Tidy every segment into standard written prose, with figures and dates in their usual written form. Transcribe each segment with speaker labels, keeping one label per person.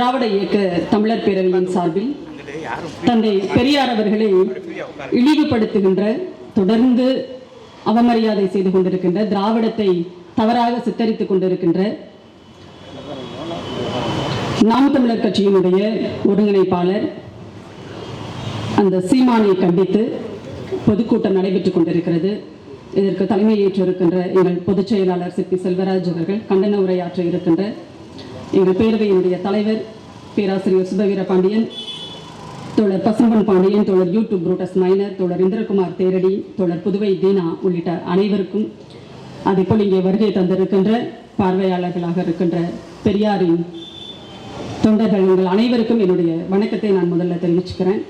Speaker 1: திராவிட இயக்க தமிழர் பேரவையின் சார்பில் தந்தை பெரியார் அவர்களை இழிவுபடுத்துகின்ற, தொடர்ந்து அவமரியாதை செய்து கொண்டிருக்கின்ற, திராவிடத்தை தவறாக சித்தரித்துக் கொண்டிருக்கின்ற நாம் தமிழர் கட்சியினுடைய ஒருங்கிணைப்பாளர் அந்த சீமானை கண்டித்து பொதுக்கூட்டம் நடைபெற்றுக் கொண்டிருக்கிறது. இதற்கு தலைமை ஏற்றிருக்கின்ற எங்கள் பொதுச் செயலாளர் சிற்பி செல்வராஜ் அவர்கள், கண்டன உரையாற்ற இருக்கின்ற எங்கள் பேரவையினுடைய தலைவர் பேராசிரியர் சுபவீர பாண்டியன், தோழர் பசும்பன் பாண்டியன், தோழர் யூடியூப் புரூட்டஸ் மைனர், தோழர் இந்திரகுமார் தேரடி, தோழர் புதுவை தீனா உள்ளிட்ட அனைவருக்கும், அதேபோல் இங்கே வருகை தந்திருக்கின்ற பார்வையாளர்களாக இருக்கின்ற பெரியாரின் தொண்டர்கள் உங்கள் அனைவருக்கும் என்னுடைய வணக்கத்தை நான் முதல்ல தெரிவிச்சுக்கிறேன்.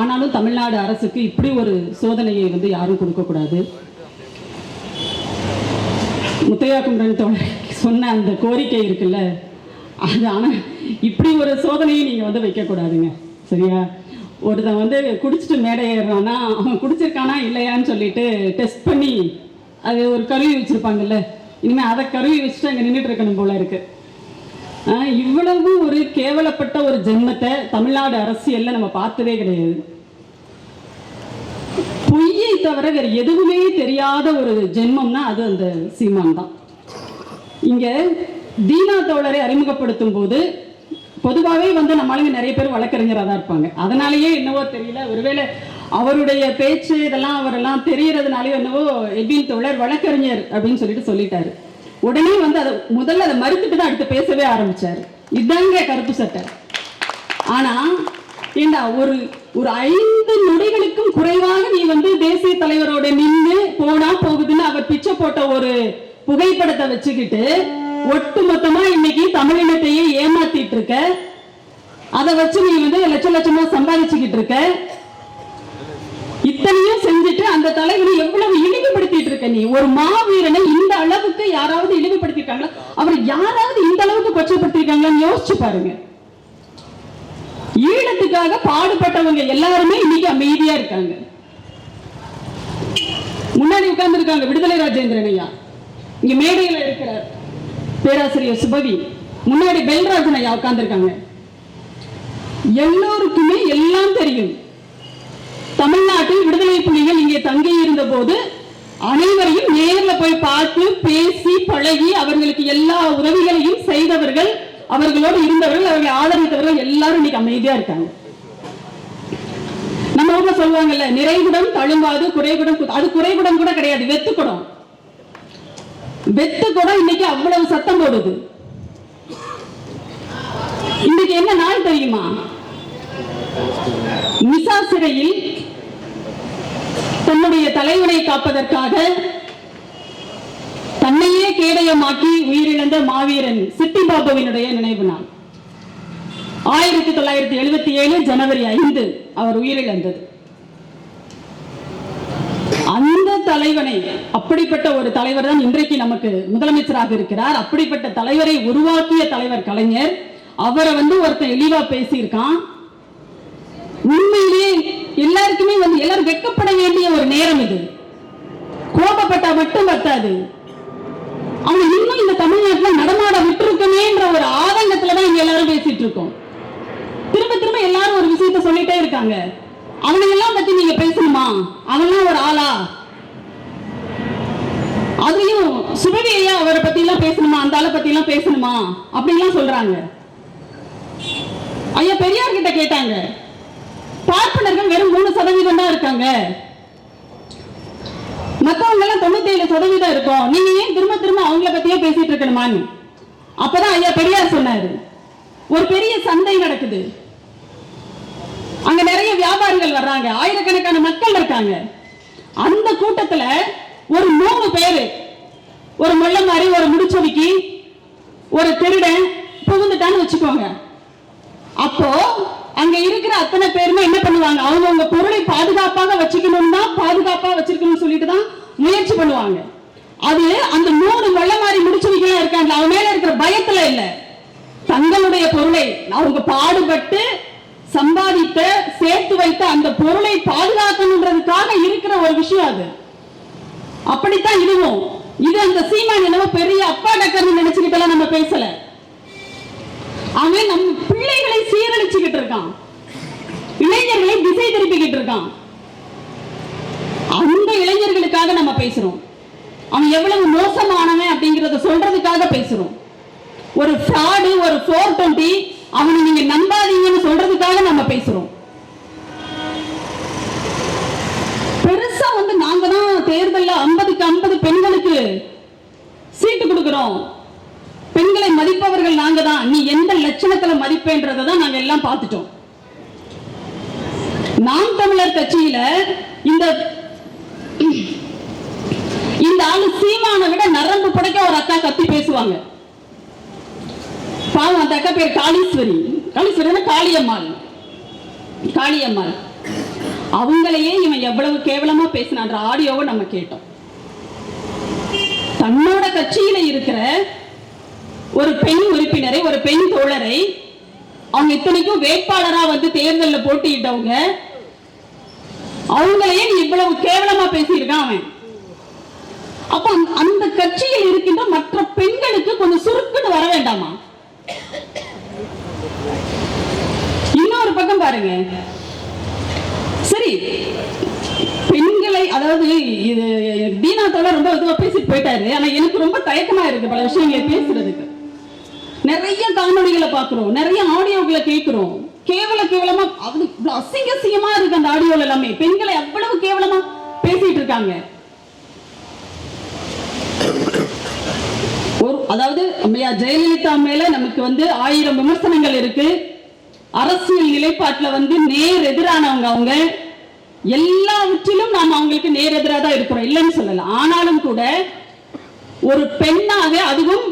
Speaker 1: ஆனாலும் தமிழ்நாடு அரசுக்கு இப்படி ஒரு சோதனையை யாரும் கொடுக்கக்கூடாது. முத்தையா குமரன் தோழர் சொன்ன அந்த கோரிக்கை இருக்குல்ல, அது ஆனால் இப்படி ஒரு சோதனையை நீங்கள் வைக்கக்கூடாதுங்க, சரியா? ஒருத்தன் குடிச்சிட்டு மேடை ஏறுறான்னா அவன் குடிச்சிருக்கானா இல்லையான்னு சொல்லிட்டு டெஸ்ட் பண்ணி அது ஒரு கருவி வச்சுருப்பாங்கல்ல, இனிமேல் அதை கருவி வச்சுட்டு அங்கே நின்றுட்டு இருக்கணும் போல இருக்கு. இவ்வளவு ஒரு கேவலப்பட்ட ஒரு ஜென்மத்தை தமிழ்நாடு அரசியல்ல நம்ம பார்த்ததே கிடையாது. பொய்யை தவிர வேற எதுவுமே தெரியாத ஒரு ஜென்மம்னா அது அந்த சீமான் தான். இங்க தீனா தோழரை அறிமுகப்படுத்தும் போது பொதுவாகவே நம்மளுங்க நிறைய பேர் வழக்கறிஞராக தான் இருப்பாங்க. அதனாலேயே என்னவோ தெரியல, ஒருவேளை அவருடைய பேச்சு இதெல்லாம் அவரெல்லாம் தெரியறதுனாலே என்னவோ எட்வின் தோழர் வழக்கறிஞர் அப்படின்னு சொல்லிட்டாரு. உடனே அதை முதல்ல அதை மறுத்துட்டு தான் அடுத்து பேசவே ஆரம்பிச்சார். இதாங்க கருப்பு சட்டை. ஆனா ஏண்டா ஒரு 5 நொடிகளுக்கும் குறைவாக நீ தேசிய தலைவரோட நின்று போனா போகுதுன்னு அவர் பிச்சை போட்ட ஒரு புகைப்படத்தை வச்சுக்கிட்டு ஒட்டு மொத்தமா இன்னைக்கு தமிழினத்தையே ஏமாத்திட்டு இருக்க. அதை வச்சு நீ லட்சமா சம்பாதிச்சுக்கிட்டு இருக்க. இத்தனையும் செஞ்சுட்டு அந்த தலைவனை எவ்வளவு இழிவுபடுத்திட்டு இருக்க நீ. ஒரு மாவீரனை இந்த அளவுக்கு யாராவது இழிவுபடுத்திருக்காங்களா? அவர் யாராவது இந்த அளவுக்கு கொச்சைப்படுத்திருக்காங்கன்னு யோசிச்சு பாருங்க. ஈழத்துக்காக பாடுபட்டவங்க எல்லாருமே இன்னைக்கு அமைதியா இருக்காங்க. முன்னாடி உட்கார்ந்து இருக்காங்க விடுதலை ராஜேந்திரன் ஐயா, இங்க மேடையில இருக்கிறார் பேராசிரியர் சுபவி, முன்னாடி பெல்ராஜன் ஐயா உட்கார்ந்து இருக்காங்க. எல்லோருக்குமே எல்லாம் தெரியும். தமிழ்நாட்டில் விடுதலை புலிகள் இங்கே தங்கி இருந்த போது அனைவரையும் நேர்ல போய் பார்த்து பேசி பழகி அவர்களுக்கு எல்லா உதவிகளையும் செய்தவர்கள், அவர்களோடு இருந்தவர்கள், அவர்களை ஆதரித்தவர்கள் எல்லாரும் இன்னைக்கு அமைதியா இருக்காங்க. நம்ம ஊர்ல சொல்லுவாங்கல்ல, நிறைகுடம் தழும்பாது குறைகுடம், அது குறைகுடம் கூட கிடையாது, வெத்துக்குடம். வெத்துக்குடம் இன்னைக்கு அவ்வளவு சத்தம் போடுது. இன்னைக்கு என்ன நாள் தெரியுமா? மிசா சிறையில் தன்னுடைய தலைவனை காப்பதற்காக தன்னையே கேடயமாக்கி உயிரிழந்த மாவீரன் சிட்டி பாபுவினுடைய நினைவு நாள் 1977 ஜனவரி 5 அவர் உயிரிழந்தது. அந்த தலைவனை, அப்படிப்பட்ட ஒரு தலைவர் தான் இன்றைக்கு நமக்கு முதலமைச்சராக இருக்கிறார். அப்படிப்பட்ட தலைவரை உருவாக்கிய தலைவர் கலைஞர். அவரை ஒருத்தன் இழிவா பேசியிருக்கான். உண்மையிலே எல்லாருக்குமே எல்லாரும் வெட்கப்பட வேண்டிய ஒரு நேரம் இது. கோபப்பட்டா மட்டும் பத்தாது, அவன் இன்னும் இந்த தமிழ்நாட்டில் நடமாட விட்டுருக்கமே என்ற ஒரு ஆதங்கத்துலதான் இங்க எல்லாரும் பேசிட்டு இருக்கோம். திரும்ப திரும்ப எல்லாரும் ஒரு விஷயத்த சொல்லிட்டே இருக்காங்க. அவனை எல்லாம் பத்தி நீங்க பேசணுமா? அவன்லாம் ஒரு ஆளா? அதையும் சுபவி ஐயா அவரை பத்தி எல்லாம் பேசணுமா? அந்த ஆளை பத்தி எல்லாம் பேசணுமா? அப்படின்லாம் சொல்றாங்க. ஐயா பெரியார் கிட்ட கேட்டாங்க, பார்ப்பனர்கள் வெறும் 3% தான் இருக்காங்க, மற்றவங்க எல்லாம் 97% இருக்கும், நீங்க ஏன் திரும்ப திரும்ப அவங்கள பத்தியே பேசிட்டு இருக்கணுமான்னு. அப்பதான் ஐயா பெரியார் சொன்னாரு, ஒரு பெரிய சந்தை நடக்குது, அங்க நிறைய வியாபாரிகள் வர்றாங்க, ஆயிரக்கணக்கான மக்கள் இருக்காங்க. அந்த கூட்டத்துல ஒரு 3 பேரு, ஒரு மொள்ள மாதிரி, ஒரு முடிச்சொடிக்கி, ஒரு திருடன் புகுந்துட்டான்னு வச்சுக்கோங்க. அப்போ அங்க இருக்கிற அத்தனை பேருமே என்ன பண்ணுவாங்க? அவங்க பொருளை பாதுகாப்பாக வச்சுக்கணும்னா பாதுகாப்பா வச்சிருக்கணும்னு சொல்லிட்டு தான் முயற்சி பண்ணுவாங்க. அது அந்த 3 வெள்ள மாதிரி முடிச்சுவிக்கலாம் இருக்காங்க, அவங்க மேல இருக்கிற பயத்துல இல்ல, தங்களுடைய பொருளை அவங்க பாடுபட்டு சம்பாதித்த சேர்த்து வைத்த அந்த பொருளை பாதுகாக்கணுன்றதுக்காக இருக்கிற ஒரு விஷயம் அது. அப்படித்தான் இதுவும். இது அந்த சீமான் என்னவோ பெரிய அப்பா டக்கர்னு நினைச்சுக்கிட்டலாம் நம்ம பேசல. அவன் நம் பிள்ளைகளை சீரழிச்சுக்கிட்டு இருக்கான், இளைஞர்களை திசை திருப்பிக்கிட்டு இருக்கான். அந்த இளைஞர்களுக்காக நம்ம பேசுறோம். அவன் எவ்வளவு மோசமானவன் அப்படிங்கறத சொல்றதுக்காக பேசுறோம். ஒரு ஃப்ராடு, ஒரு 420 அவனை நீங்க நம்பாதீங்கன்னு சொல்றதுக்காக நம்ம பேசுறோம். பெருசா வந்து நாங்க தான் தேர்தல்ல 50க்கு 50 பெண்களுக்கு சீட்டு கொடுக்கிறோம், பெண்களை மதிப்பவர்கள் நாங்க தான், நீ எந்த லட்சணத்துல மதிப்பேன்றதை தான் நாங்க எல்லாம் பார்த்துட்டோம். நாம் தமிழர் கட்சியில இந்த ஆளு சீமானை விட நரம்பு புடைக்க ஒரு அக்கா கத்தி பேசுவாங்க. பாவம், அந்த அக்கா பேர் காளீஸ்வரி. காளியம்மாள். அவங்களையே இவன் எவ்வளவு கேவலமா பேசினான்ற ஆடியோவை நம்ம கேட்டோம். தன்னோட கட்சியில இருக்கிற ஒரு பெண் உறுப்பினரை, ஒரு பெண் தோழரை, அவங்க இத்தனைக்கும் வேட்பாளரா வந்து தேர்தலில் போட்டியிட்டவங்க, அவங்களையே இவ்வளவு கேவலமா பேசியிருக்கான் அவன். அப்ப அந்த கட்சியில் இருக்கின்ற மற்ற பெண்களுக்கு கொஞ்சம் சுருக்குன்னு வர வேண்டாமா? இன்னொரு பக்கம் பாருங்க, சரி பெண்களை, அதாவது இது தீனாத்தோட ரொம்ப இதுவா பேசிட்டு போயிட்டாரு. ஆனா எனக்கு ரொம்ப தயக்கமா இருக்கு பல விஷயங்களை பேசுறதுக்கு. நிறைய காணொலிகளை பாக்குறோம், நிறைய ஆடியோக்களை கேட்கிறோம். கேவலமா அசிங்கமா இருக்கு அந்த ஆடியோல எல்லாமே. பெண்களை அவ்வளவு கேவலமா பேசிட்டு இருக்காங்க. அதாவது அம்மையா ஜெயலலிதா மேல நமக்கு வந்து 1000 விமர்சனங்கள் இருக்கு. அரசியல் நிலைப்பாட்டுல வந்து நேர் எதிரானவங்க அவங்க. எல்லாவற்றிலும் நாம் அவங்களுக்கு நேர் எதிராக தான் இருக்கிறோம், இல்லைன்னு சொல்லல. ஆனாலும் கூட ஒரு பெண்ணாக, அதுவும்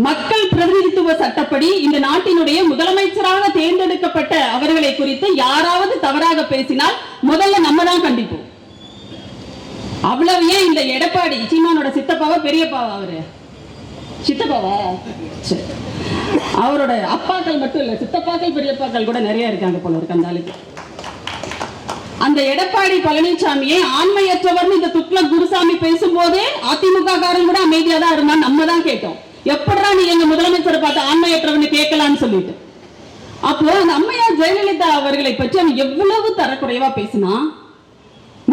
Speaker 1: மக்கள் பிரதிநிதித்துவ சட்டப்படி இந்த நாட்டினுடைய முதலமைச்சராக தேர்ந்தெடுக்கப்பட்ட அவர்களை குறித்து யாராவது தவறாக பேசினால் முதல்ல நம்ம தான் கண்டிப்போம். அவ்வளவு ஏன் இந்த எடப்பாடி சீமானோட சித்தப்பாவா பெரியப்பாவா, அவரு சித்தப்பாவா, அவரோட அப்பாக்கள் மட்டும் இல்ல, சித்தப்பாக்கள் பெரியப்பாக்கள் கூட நிறைய இருக்காங்க போல இருக்கு அந்த ஆளுக்கு. அந்த எடப்பாடி பழனிசாமியை ஆண்மையற்றவர் இந்த துக்ளக் குருசாமி பேசும்போதே அதிமுக காரன் கூட அமைதியா தான் இருந்தா. நம்ம தான் கேட்டோம், எப்படா நீ எங்க முதலமைச்சரை பார்த்து ஆண்மையற்றவன்னு கேட்கலான்னு சொல்லிட்டு. அப்போ அந்த அம்மையார் ஜெயலலிதா அவர்களை பற்றி அவன் எவ்வளவு தரக்குறைவா பேசினா.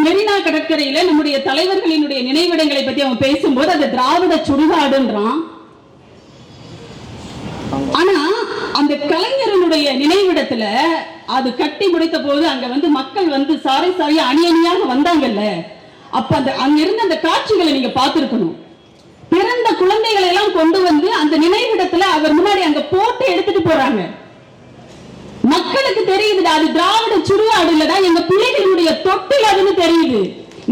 Speaker 1: மெரினா கடற்கரையில நம்முடைய தலைவர்களினுடைய நினைவிடங்களை பத்தி அவன் பேசும்போது அது திராவிட சுடுகாடுன்றான். ஆனா அந்த கலைஞரனுடைய நினைவிடத்துல அது கட்டி முடித்த போது அங்க வந்து மக்கள் வந்து சாரியா அணியணியாக வந்தாங்கல்ல, அப்ப அந்த அங்க இருந்த அந்த காட்சிகளை நீங்க பார்த்திருக்கணும். பிறந்த குழந்தைகளை எல்லாம் கொண்டு வந்து அந்த நினைவிடத்துல அவர் முன்னாடி அங்க போட்டு எடுத்துட்டு போறாங்க. மக்களுக்கு தெரியுது அது திராவிட சுடுகாடு இல்லடா, எங்க பிள்ளைகளுடைய தொட்டில் அதுன்னு தெரியுது.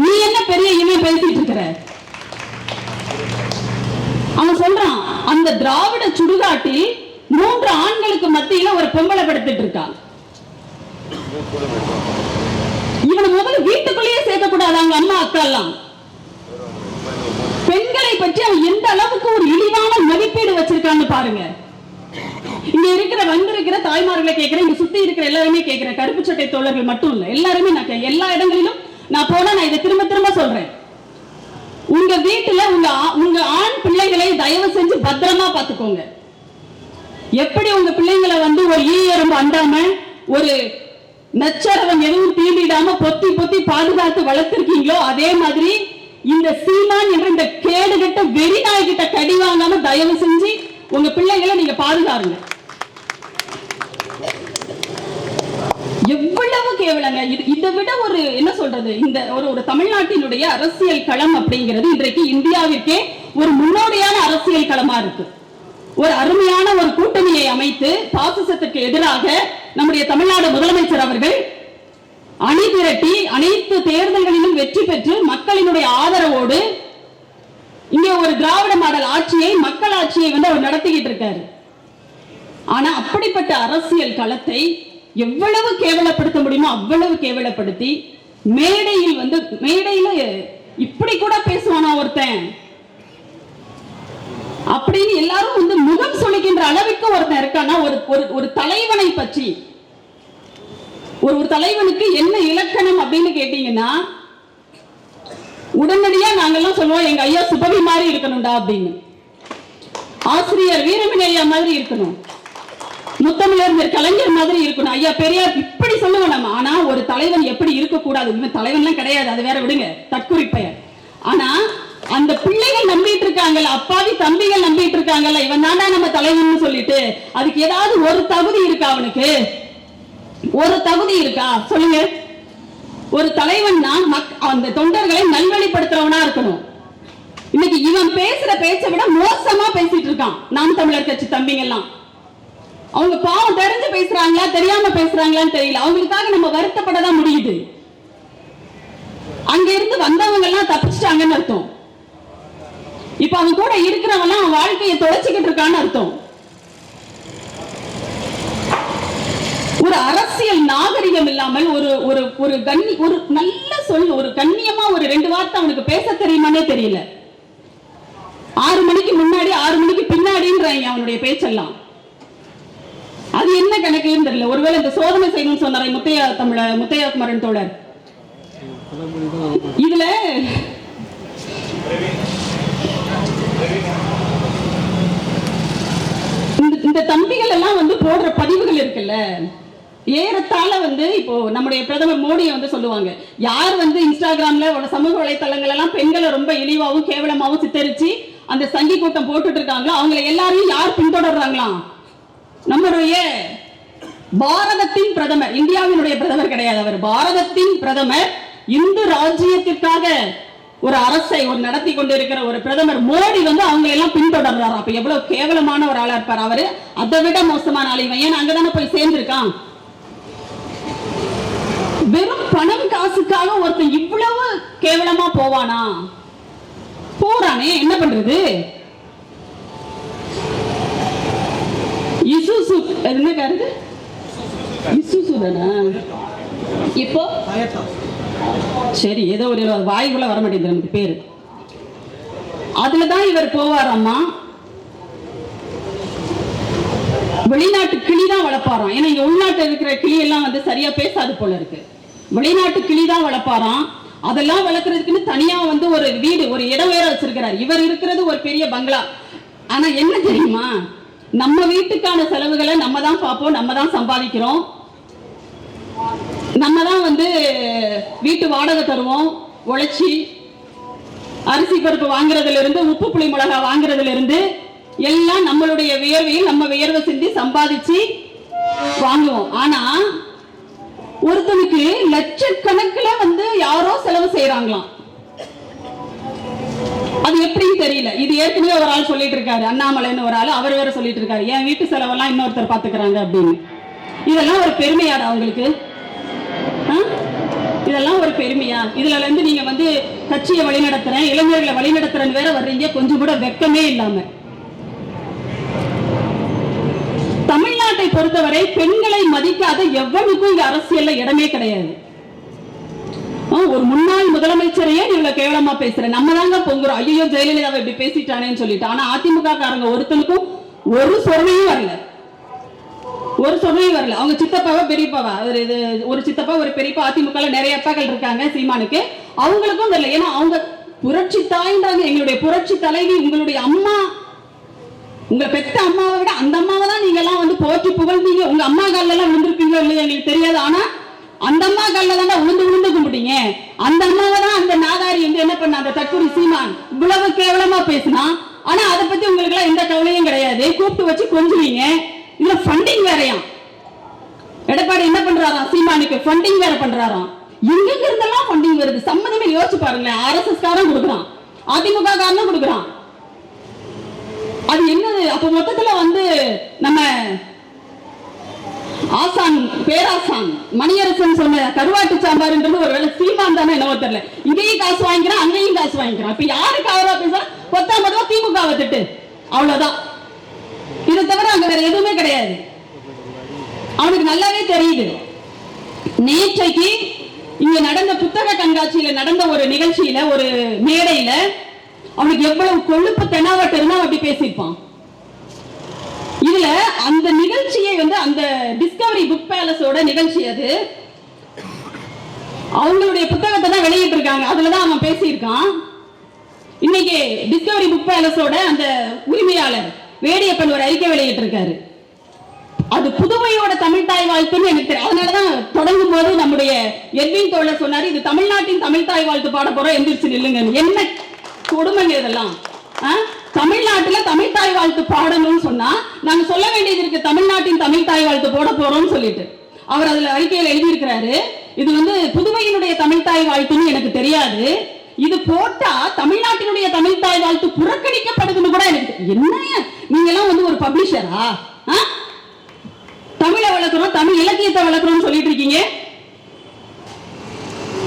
Speaker 1: நீ என்ன பெரிய இவன் பேசிட்டு இருக்கிற? அவன் சொல்றான், அந்த திராவிட சுடுகாட்டில் 3 ஆண்களுக்கு மத்தியில ஒரு பொம்பளை படுத்துட்டு இருக்கான். இவனை முதல்ல வீட்டுக்குள்ளேயே சேர்க்க கூடாது. அவங்க அம்மா அக்கா எல்லாம் பெண்களை பற்றி அவன் எந்த அளவுக்கு ஒரு இழிவான மதிப்பீடு வச்சிருக்கான்னு பாருங்க. இங்க வந்திருக்கிற தாய்மார்களை கேட்கிறேன், இங்க சுத்தி இருக்கிற எல்லாருமே கேட்கிறேன், கருப்பு சட்டை தோழர்கள் மட்டும் இல்ல, எல்லாருமே நான் எல்லா இடங்களிலும் நான் போனா நான் இதை திரும்ப திரும்ப சொல்றேன். உங்க வீட்டுல உங்க ஆண் பிள்ளைகளை தயவு செஞ்சு பத்திரமா பாத்துக்கோங்க. எப்படி உங்க பிள்ளைங்களை வந்து ஒரு ஈயரும்பு அண்டாம, ஒரு நச்சரவம் எதுவும் தீண்டிடாம பொத்தி பொத்தி பாதுகாத்து வளர்த்திருக்கீங்களோ, அதே மாதிரி இந்த சீமான் என்ற இந்த கேடுகட்ட வெறிநாய் கிட்ட கடி வாங்காம தயவு செஞ்சு உங்க பிள்ளைகளை நீங்க பாதுகாருங்க. எவ்வளவு கேவலங்க இதை விட ஒரு என்ன சொல்றது, இந்த ஒரு தமிழ்நாட்டினுடைய அரசியல் களம் அப்படிங்கிறது இன்றைக்கு இந்தியாவிற்கே ஒரு முன்னோடியான அரசியல் களமா இருக்கு. ஒரு அருமையான ஒரு கூட்டணியை அமைத்து பாசிசத்துக்கு எதிராக நம்முடைய தமிழ்நாடு முதலமைச்சர் அவர்கள் அணி திரட்டி அனைத்து தேர்தல்களிலும் வெற்றி பெற்று மக்களினுடைய ஆதரவோடு இங்கே ஒரு திராவிட மாடல் ஆட்சியை, மக்கள் ஆட்சியை வந்து அவர் நடத்திக்கிட்டு இருக்காரு. ஆனா அப்படிப்பட்ட அரசியல் களத்தை எவ்வளவு கேவலப்படுத்த முடியுமோ அவ்வளவு கேவலப்படுத்தி மேடையில இப்படி கூட பேசுவானா ஒருத்தன் அப்படின்னு எல்லாரும் வந்து முகம் சொல்லுகின்ற அளவுக்கு ஒருத்தன் இருக்கானா. ஒரு தலைவனை பற்றி, ஒரு தலைவனுக்கு என்ன இலக்கணம் அப்படின்னு கேட்டீங்கன்னா, உடனடியா நாங்கெல்லாம் சொல்லுவோம் எங்க ஐயா சுபவி மாதிரி இருக்கணும்டா அப்படின்னு, ஆசிரியர் வீரமணி ஐயா மாதிரி இருக்கணும், முத்தமிழர் கலைஞர் மாதிரி இருக்கணும். ஐயா பெரியார் இப்படி சொல்லுவோம் நம்ம. ஆனா ஒரு தலைவன் எப்படி இருக்கக்கூடாது, தலைவன்லாம் கிடையாது, அது வேற விடுங்க, தற்குறிப்பெயர். ஆனா அந்த பிள்ளைகள் நம்பிட்டு இருக்காங்கல்ல, அப்பாவி தம்பிகள் நம்பிட்டு இருக்காங்கல்ல, இவன் தாண்டா நம்ம தலைவன் சொல்லிட்டு, அதுக்கு ஏதாவது ஒரு தகுதி இருக்கா? அவனுக்கு ஒரு தகுதி இருக்கா சொல்லுங்க? ஒரு தலைவன்னா அந்த தொண்டர்களை நல்வழிப்படுத்துறவனா இருக்கணும். இன்னைக்கு இவன் பேசுற பேச்சை விட மோசமா பேசிட்டு இருக்கான் நாம் தமிழர் கட்சி தம்பிங்க எல்லாம். அவங்க பாவம் தெரிஞ்சு பேசுறாங்களா தெரியாம பேசுறாங்களான்னு தெரியல. அவங்களுக்காக நம்ம வருத்தப்படதான் முடியுது. அங்க இருந்து வந்தவங்க எல்லாம் தப்பிச்சிட்டாங்கன்னு அர்த்தம். இப்ப அவன் கூட இருக்கிறவன் அவன் வாழ்க்கையை தொலைச்சிக்கிட்டு இருக்கான்னு அர்த்தம். ஒரு அரசியல் நாகரிகம் இல்லாமல் ஒரு நல்ல சொல், ஒரு கண்ணியமா ஒரு 2 வார்த்தை அவனுக்கு பேச தெரியுமானே தெரியல. 6 மணிக்கு முன்னாடி 6 மணிக்கு பின்னாடின்றாங்க அவனுடைய பேச்செல்லாம். அது என்ன கணக்குன்னு தெரியல. ஒருவேளை இந்த சோதனை செய்யணும்னு சொன்னார் முத்தையா குமரன் தோழர். இதுல இந்த தம்பிகள் எல்லாம் போடுற பதிவுகள் இருக்குல்ல, ஏறத்தாழ இப்போ நம்முடைய பிரதமர் மோடியை சொல்லுவாங்க, யார் இன்ஸ்டாகிராம்ல சமூக வலைத்தளங்கள் எல்லாம் பெண்களை ரொம்ப இழிவாகவும் கேவலமாகவும் சித்தரிச்சு அந்த சங்கி கூட்டம் போட்டுட்டு இருக்காங்களோ அவங்களை எல்லாரையும் யார் பின்தொடர்றாங்களாம்? நம்முடைய பாரதத்தின் பிரதமர், இந்தியாவினுடைய பிரதமர் கிடையாது, அவர் பாரதத்தின் பிரதமர். இந்து ராஜ்யத்திற்காக ஒரு அரசை நடத்தி கொண்டிருக்கிற ஒரு பிரதமர் மோடி அவங்க எல்லாம் பின்தொடர்றாரு. அப்ப எவ்வளவு கேவலமான ஒரு ஆளா இருப்பார் அவரு. அதை விட மோசமான ஆள் இவன். ஏன் அங்கதானே போய் சேர்ந்திருக்கான். வெறும் பணம் காசுக்காக ஒருத்தன் இவ்வளவு கேவலமா போவானா? போறானே, என்ன பண்றது? இசுசு என்ன காரு? இசுசு தானா? இப்போ சரி, ஏதோ ஒரு வாய்க்குள்ள வர மாட்டேங்குது நமக்கு பேரு. அதுலதான் இவர் போவாராமா. வெளிநாட்டு கிளி தான் வளர்ப்பாராம். ஏன்னா இங்க உள்நாட்டு இருக்கிற கிளி எல்லாம் சரியா பேசாது போல இருக்கு. வெளிநாட்டு கிளி தான் வளர்ப்பாராம். அதெல்லாம் வளர்க்கறதுக்குன்னு தனியா ஒரு வீடு, ஒரு இடம் வேற வச்சிருக்கிறார். இவர் இருக்கிறது ஒரு பெரிய பங்களா. ஆனா என்ன தெரியுமா, நம்ம வீட்டுக்கான செலவுகளை நம்ம தான் பார்ப்போம், நம்ம தான் சம்பாதிக்கிறோம், நம்ம தான் வீட்டு வாடகை தருவோம், உழைச்சி அரிசி பருப்பு வாங்குறதுல இருந்து உப்பு புளி மிளகா வாங்குறதுல இருந்து எல்லாம் நம்மளுடைய வியர்வையில் நம்ம வியர்வை சிந்தி சம்பாதிச்சு வாங்குவோம். ஆனா ஒருத்தனுக்கு லட்சக்கணக்கில் யாரோ செலவு செய்யறாங்களாம். அது எப்படின்னு தெரியல. இது ஏற்கனவே ஒரு ஆள் சொல்லிட்டு இருக்காரு, அண்ணாமலைன்னு ஒரு ஆள், அவர் வேற சொல்லிட்டு இருக்காரு, என் வீட்டு செலவெல்லாம் இன்னொருத்தர் பாத்துக்கிறாங்க அப்படின்னு. இதெல்லாம் ஒரு பெருமையாடா அவங்களுக்கு? இதெல்லாம் ஒரு பெருமையா? இதுல இருந்து நீங்க கட்சியை வழிநடத்துறேன், இளைஞர்களை வழிநடத்துறேன்னு வேற வர்றீங்க, கொஞ்சம் கூட வெக்கமே இல்லாம. தமிழ்நாட்டை பொறுத்தவரை பெண்களை மதிக்காத எவ்வளவுக்கும் இங்க அரசியல்ல இடமே கிடையாது. ஒரு முன்னாள் முதலமைச்சரையே இவ்வளவு கேவலமா பேசுறேன். நம்ம தாங்க பொங்குறோம், ஐயோ ஜெயலலிதாவை இப்படி பேசிட்டானேன்னு சொல்லிட்டு. ஆனா அதிமுக காரங்க ஒருத்தனுக்கும் ஒரு சொல்லையும் வரல, ஒரு சொல்லையும் வரல. அவங்க சித்தப்பாவா பெரியப்பாவா, ஒரு சித்தப்பா ஒரு பெரியப்பா, அதிமுக நிறைய அப்பாக்கள் இருக்காங்க சீமானுக்கு, அவங்களுக்கும் தெரியல. ஏன்னா அவங்க புரட்சி தாய்ன்றாங்க, எங்களுடைய புரட்சி தலைவி, உங்களுடைய அம்மா, உங்க பெத்த அம்மாவை விட அந்த அம்மாவை தான் நீங்க எல்லாம் போற்றி புகழ்ந்தீங்க. உங்க அம்மா காலில் எல்லாம் விழுந்திருப்பீங்களோ இல்லையா எங்களுக்கு தெரியாது. ஆனா அந்த அம்மா காலில் தான் விழுந்து கும்பிட்டீங்க. அந்த அம்மாவை தான் அந்த நாதாரி என்ன பண்ண, அந்த தற்கொலை சீமான் இவ்வளவு கேவலமா பேசினா. ஆனா அதை பத்தி உங்களுக்கு எல்லாம் எந்த கவலையும் கிடையாது. கூப்பிட்டு வச்சு கொஞ்சுவீங்க. இதுல ஃபண்டிங் வேறையாம். எடப்பாடி என்ன பண்றாராம், சீமானுக்கு ஃபண்டிங் வேற பண்றாராம். எங்க இருந்தெல்லாம் ஃபண்டிங் வருது சம்மதமே யோசிச்சு பாருங்களேன். RSS காரன் கொடுக்குறான், அதிமுக காரனும் கொடுக்குறான். அது என்னது? அப்ப மொத்தத்துல நம்ம ஆசான் பேராசான் மணியரசன் சொன்ன கருவாட்டு சாம்பார்ன்றது ஒருவேளை சீமான் தானே என்னவோ தெரியல. இங்கேயும் காசு வாங்கிக்கிறான், அங்கேயும் காசு வாங்கிக்கிறான். இப்ப யாருக்கு அவரா பேசுறா? 10 திமுகவை திட்டு, அவ்வளவுதான். இதை தவிர அங்க வேற எதுவுமே கிடையாது. அவனுக்கு நல்லாவே தெரியுது. நேற்றைக்கு இங்க நடந்த புத்தக கண்காட்சியில நடந்த ஒரு நிகழ்ச்சியில, ஒரு மேடையில அவனுக்கு எவ்வளவு கொழுப்பு தெனாவட்டு இருந்தா அப்படி பேசியிருப்பான். இதுல அந்த நிகழ்ச்சியை அந்த டிஸ்கவரி புக் பேலஸோட நிகழ்ச்சி, அது அவங்களுடைய புத்தகத்தை தான் வெளியிட்டு இருக்காங்க, அதுலதான் அவன் பேசியிருக்கான். இன்னைக்கு டிஸ்கவரி புக் பேலஸோட அந்த உரிமையாளர் வேடியப்பன் ஒரு அறிக்கை வெளியிட்டு இருக்காரு. அது புதுவையோட தமிழ் தாய் வாழ்த்துன்னு எனக்கு தெரியும். அதனாலதான் தொடங்கும் போது நம்முடைய எட்வின் தோழர் சொன்னாரு, இது தமிழ்நாட்டின் தமிழ் தாய் வாழ்த்து பாட போறோம், எந்திரிச்சு நில்லுங்க. என்ன கொடுமைங்க இதெல்லாம். தமிழ்நாட்டுல தமிழ் தாய் வாழ்த்து பாடணும்னு சொன்னா நாங்க சொல்ல வேண்டியது இருக்கு, தமிழ்நாட்டின் தமிழ் தாய் வாழ்த்து போட போறோம்னு சொல்லிட்டு. அவர் அதுல அறிக்கையில் எழுதியிருக்கிறாரு, இது வந்து புதுவையினுடைய தமிழ் தாய் வாழ்த்துன்னு எனக்கு தெரியாது, இது போட்டா தமிழ்நாட்டினுடைய தமிழ் தாய் வாழ்த்து புறக்கணிக்கப்படுதுன்னு கூட எனக்கு. என்ன நீங்க எல்லாம் வந்து ஒரு பப்ளிஷரா? தமிழை வளர்க்கிறோம், தமிழ் இலக்கியத்தை வளர்க்கிறோம் சொல்லிட்டு இருக்கீங்க.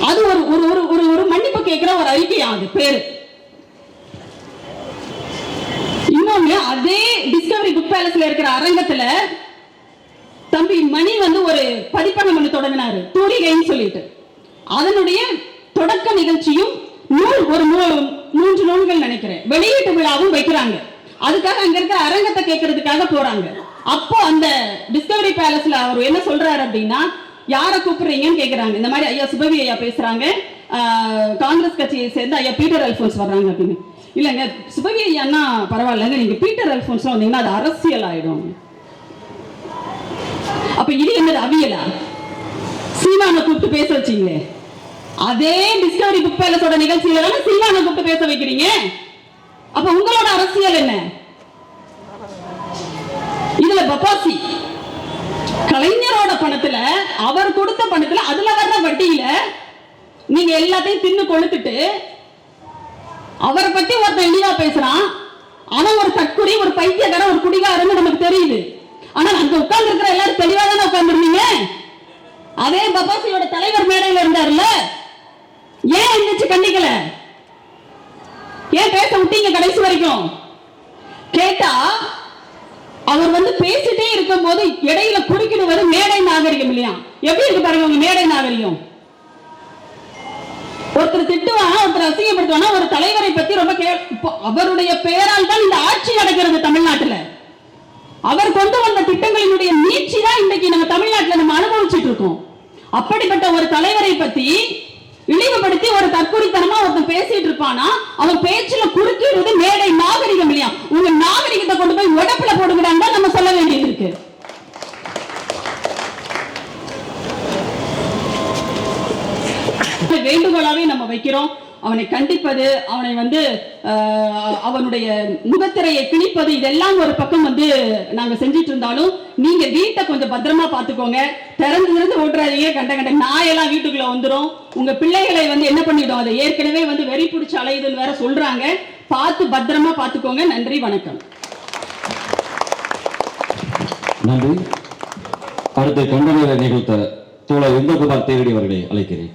Speaker 1: அது ஒரு ஒரு ஒரு ஒரு மன்னிப்பு கேட்கிற ஒரு அறிக்கையாகுது பேரு. இன்னொன்னு, அதே டிஸ்கவரி புக் பேலஸ்ல இருக்கிற அரங்கத்துல தம்பி மணி வந்து ஒரு பதிப்பகம் ஒன்று தொடங்கினாரு, தூரிகைன்னு சொல்லிட்டு. அதனுடைய தொடக்க நிகழ்ச்சியும் ஒரு 3 நூல்கள் நினைக்கிறேன் வெளியீட்டு விழாவும் வைக்கிறாங்க. அதுக்காக அங்க இருக்கிற அரங்கத்தை கேட்கறதுக்காக போறாங்க. அப்போ அந்த டிஸ்கவரி பேலஸ்ல அவர் என்ன சொல்றாரு அப்படின்னா, யாரை கூப்பிடுறீங்கன்னு கேட்கிறாங்க. இந்த மாதிரி ஐயா சுபவி ஐயா பேசுறாங்க, காங்கிரஸ் கட்சியை சேர்ந்து ஐயா பீட்டர் அல்போன்ஸ் வர்றாங்க அப்படின்னு. இல்லைங்க சுபவி ஐயான்னா பரவாயில்லங்க, நீங்க பீட்டர் அல்போன்ஸ் வந்தீங்கன்னா அது அரசியல் ஆயிடும். அப்ப இது என்னது அவியலா? சீமானை கூப்பிட்டு பேச வச்சீங்களே, அதே டிஸ்கவரி புக் பேலஸோட நிகழ்ச்சியில தானே சீமானை கூப்பிட்டு பேச வைக்கிறீங்க. அப்ப உங்களோட அரசியல் என்ன? இதுல பப்பாசி கலைஞரோட பணத்துல, அவர் கொடுத்த பணத்துல, அதுல வர்ற வட்டியில நீங்க எல்லாத்தையும் தின்னு கொளுத்துட்டு அவரை பத்தி ஒருத்தன் இழிவா பேசுறான். அவன் ஒரு தற்குறி, ஒரு பைத்தியக்காரன், ஒரு குடிகாரன்னு நமக்கு தெரியுது. ஆனா அங்க உட்கார்ந்து இருக்கிற எல்லாரும் தெளிவா தானே உட்கார்ந்துருந்தீங்க. அதே பப்பாசியோட தலைவர் மேடையில இருந்தாருல்ல, ஏன் இருந்துச்சு கண்டிக்கல? ஏன் பேச விட்டீங்க கடைசி வரைக்கும்? கேட்டா அவர் வந்து பேசிட்டே இருக்கும் போது இடையில குறுக்கிடுவது மேடை நாகரிகம் இல்லையா? எப்படி இருக்கு பாருங்க உங்க மேடை நாகரிகம். ஒருத்தர் திட்டுவானா, ஒருத்தர் அசிங்கப்படுத்துவானா, ஒரு தலைவரை பத்தி ரொம்ப அவருடைய பெயரால் தான் இந்த ஆட்சி நடக்கிறது தமிழ்நாட்டில். அவர் கொண்டு வந்த திட்டங்களினுடைய நீட்சி தான் இன்றைக்கு நம்ம தமிழ்நாட்டில் நம்ம அனுபவிச்சுட்டு இருக்கோம். அப்படிப்பட்ட ஒரு தலைவரை பத்தி இழிவுபடுத்தி ஒரு தற்கொலைத்தனமா ஒருத்தன் பேசிட்டு இருப்பானா, அவன் பேச்சுல குறுக்கிடுவது மேடை நாகரிகம் இல்லையா? உங்க நாகரிகத்தை கொண்டு போய் உடப்புல போடுகிறாங்க நம்ம சொல்ல வேண்டியது இருக்கு. வேண்டுகோளாவே நம்ம வைக்கிறோம். அவனை கண்டிப்பது, அவனை வந்து அவனுடைய முகத்திரையை கிழிப்பது, இதெல்லாம் ஒரு பக்கம் வந்து நாங்க செஞ்சிட்டு இருந்தாலும் நீங்க வீட்டை கொஞ்சம் பத்திரமா பாத்துக்கோங்க. திறந்து ஓட்டுறாதீங்க. கண்ட நாயெல்லாம் வீட்டுக்குள்ள வந்துடும். உங்க பிள்ளைகளை வந்து என்ன பண்ணிடும், அதை ஏற்கனவே வந்து வெறி பிடிச்ச அலையுதுன்னு வேற சொல்றாங்க. பார்த்து பத்திரமா பாத்துக்கோங்க. நன்றி, வணக்கம்.
Speaker 2: நன்றி. அடுத்த கண்டன நிகழ்த்த தோழர் இந்திரகுமார் தேவடி அவர்களை அழைக்கிறேன்.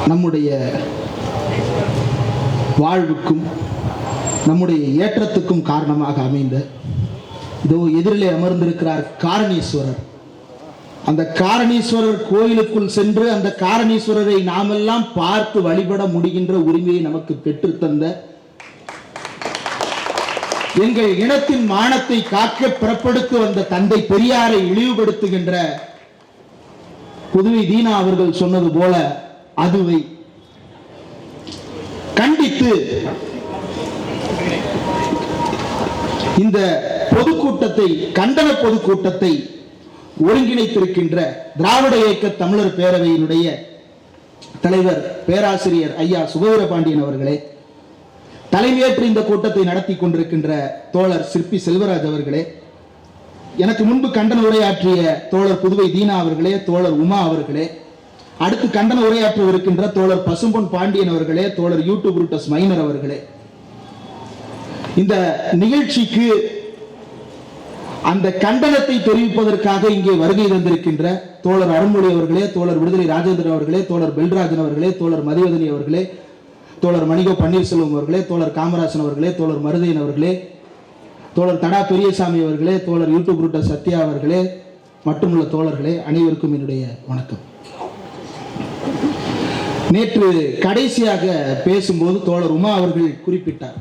Speaker 3: நம்முடைய வாழ்வுக்கும் நம்முடைய ஏற்றத்துக்கும் காரணமாக அமைந்த இதோ எதிரிலே அமர்ந்திருக்கிறார் காரணீஸ்வரர். அந்த காரணீஸ்வரர் கோயிலுக்குள் சென்று அந்த காரணீஸ்வரரை நாமெல்லாம் பார்த்து வழிபட முடிகின்ற உரிமையை நமக்கு பெற்றுத்தந்த, எங்கள் இனத்தின் மானத்தை காக்க பிறப்படுத்த வந்த தந்தை பெரியாரை இழிவுபடுத்துகின்ற புதுவை தீனா அவர்கள் சொன்னது போல அதுவை கண்டித்து இந்த பொதுக்கூட்டத்தை, கண்டன பொதுக்கூட்டத்தை ஒருங்கிணைத்திருக்கின்ற திராவிட இயக்க தமிழர் பேரவையினுடைய தலைவர் பேராசிரியர் ஐயா சுபவீரபாண்டியன் அவர்களே, தலைமையேற்று இந்த கூட்டத்தை நடத்தி கொண்டிருக்கின்ற தோழர் சிற்பி செல்வராஜ் அவர்களே, எனக்கு முன்பு கண்டன உரையாற்றிய தோழர் புதுவை தீனா அவர்களே, தோழர் உமா அவர்களே, அடுத்து கண்டன உரையாற்றவிருக்கின்ற தோழர் பசும்பொன் பாண்டியன் அவர்களே, தோழர் யூடியூப் ரூட்டஸ் மைனர் அவர்களே, இந்த நிகழ்ச்சிக்கு அந்த கண்டனத்தை தெரிவிப்பதற்காக இங்கே வருகை தந்திருக்கின்ற தோழர் அருண்மொழி அவர்களே, தோழர் விடுதலை ராஜேந்திரன் அவர்களே, தோழர் பெல்ராஜன் அவர்களே, தோழர் மதிவதனி அவர்களே, தோழர் மணிகோ பன்னீர்செல்வம் அவர்களே, தோழர் காமராசன் அவர்களே, தோழர் மருதையன் அவர்களே, தோழர் தடா பெரியசாமி அவர்களே, தோழர் யூடியூப் ரூட்டர் சத்யா அவர்களே, மட்டுமுள்ள தோழர்களே, அனைவருக்கும் என்னுடைய வணக்கம். நேற்று கடைசியாக பேசும்போது தோழர் உமா அவர்கள் குறிப்பிட்டார்,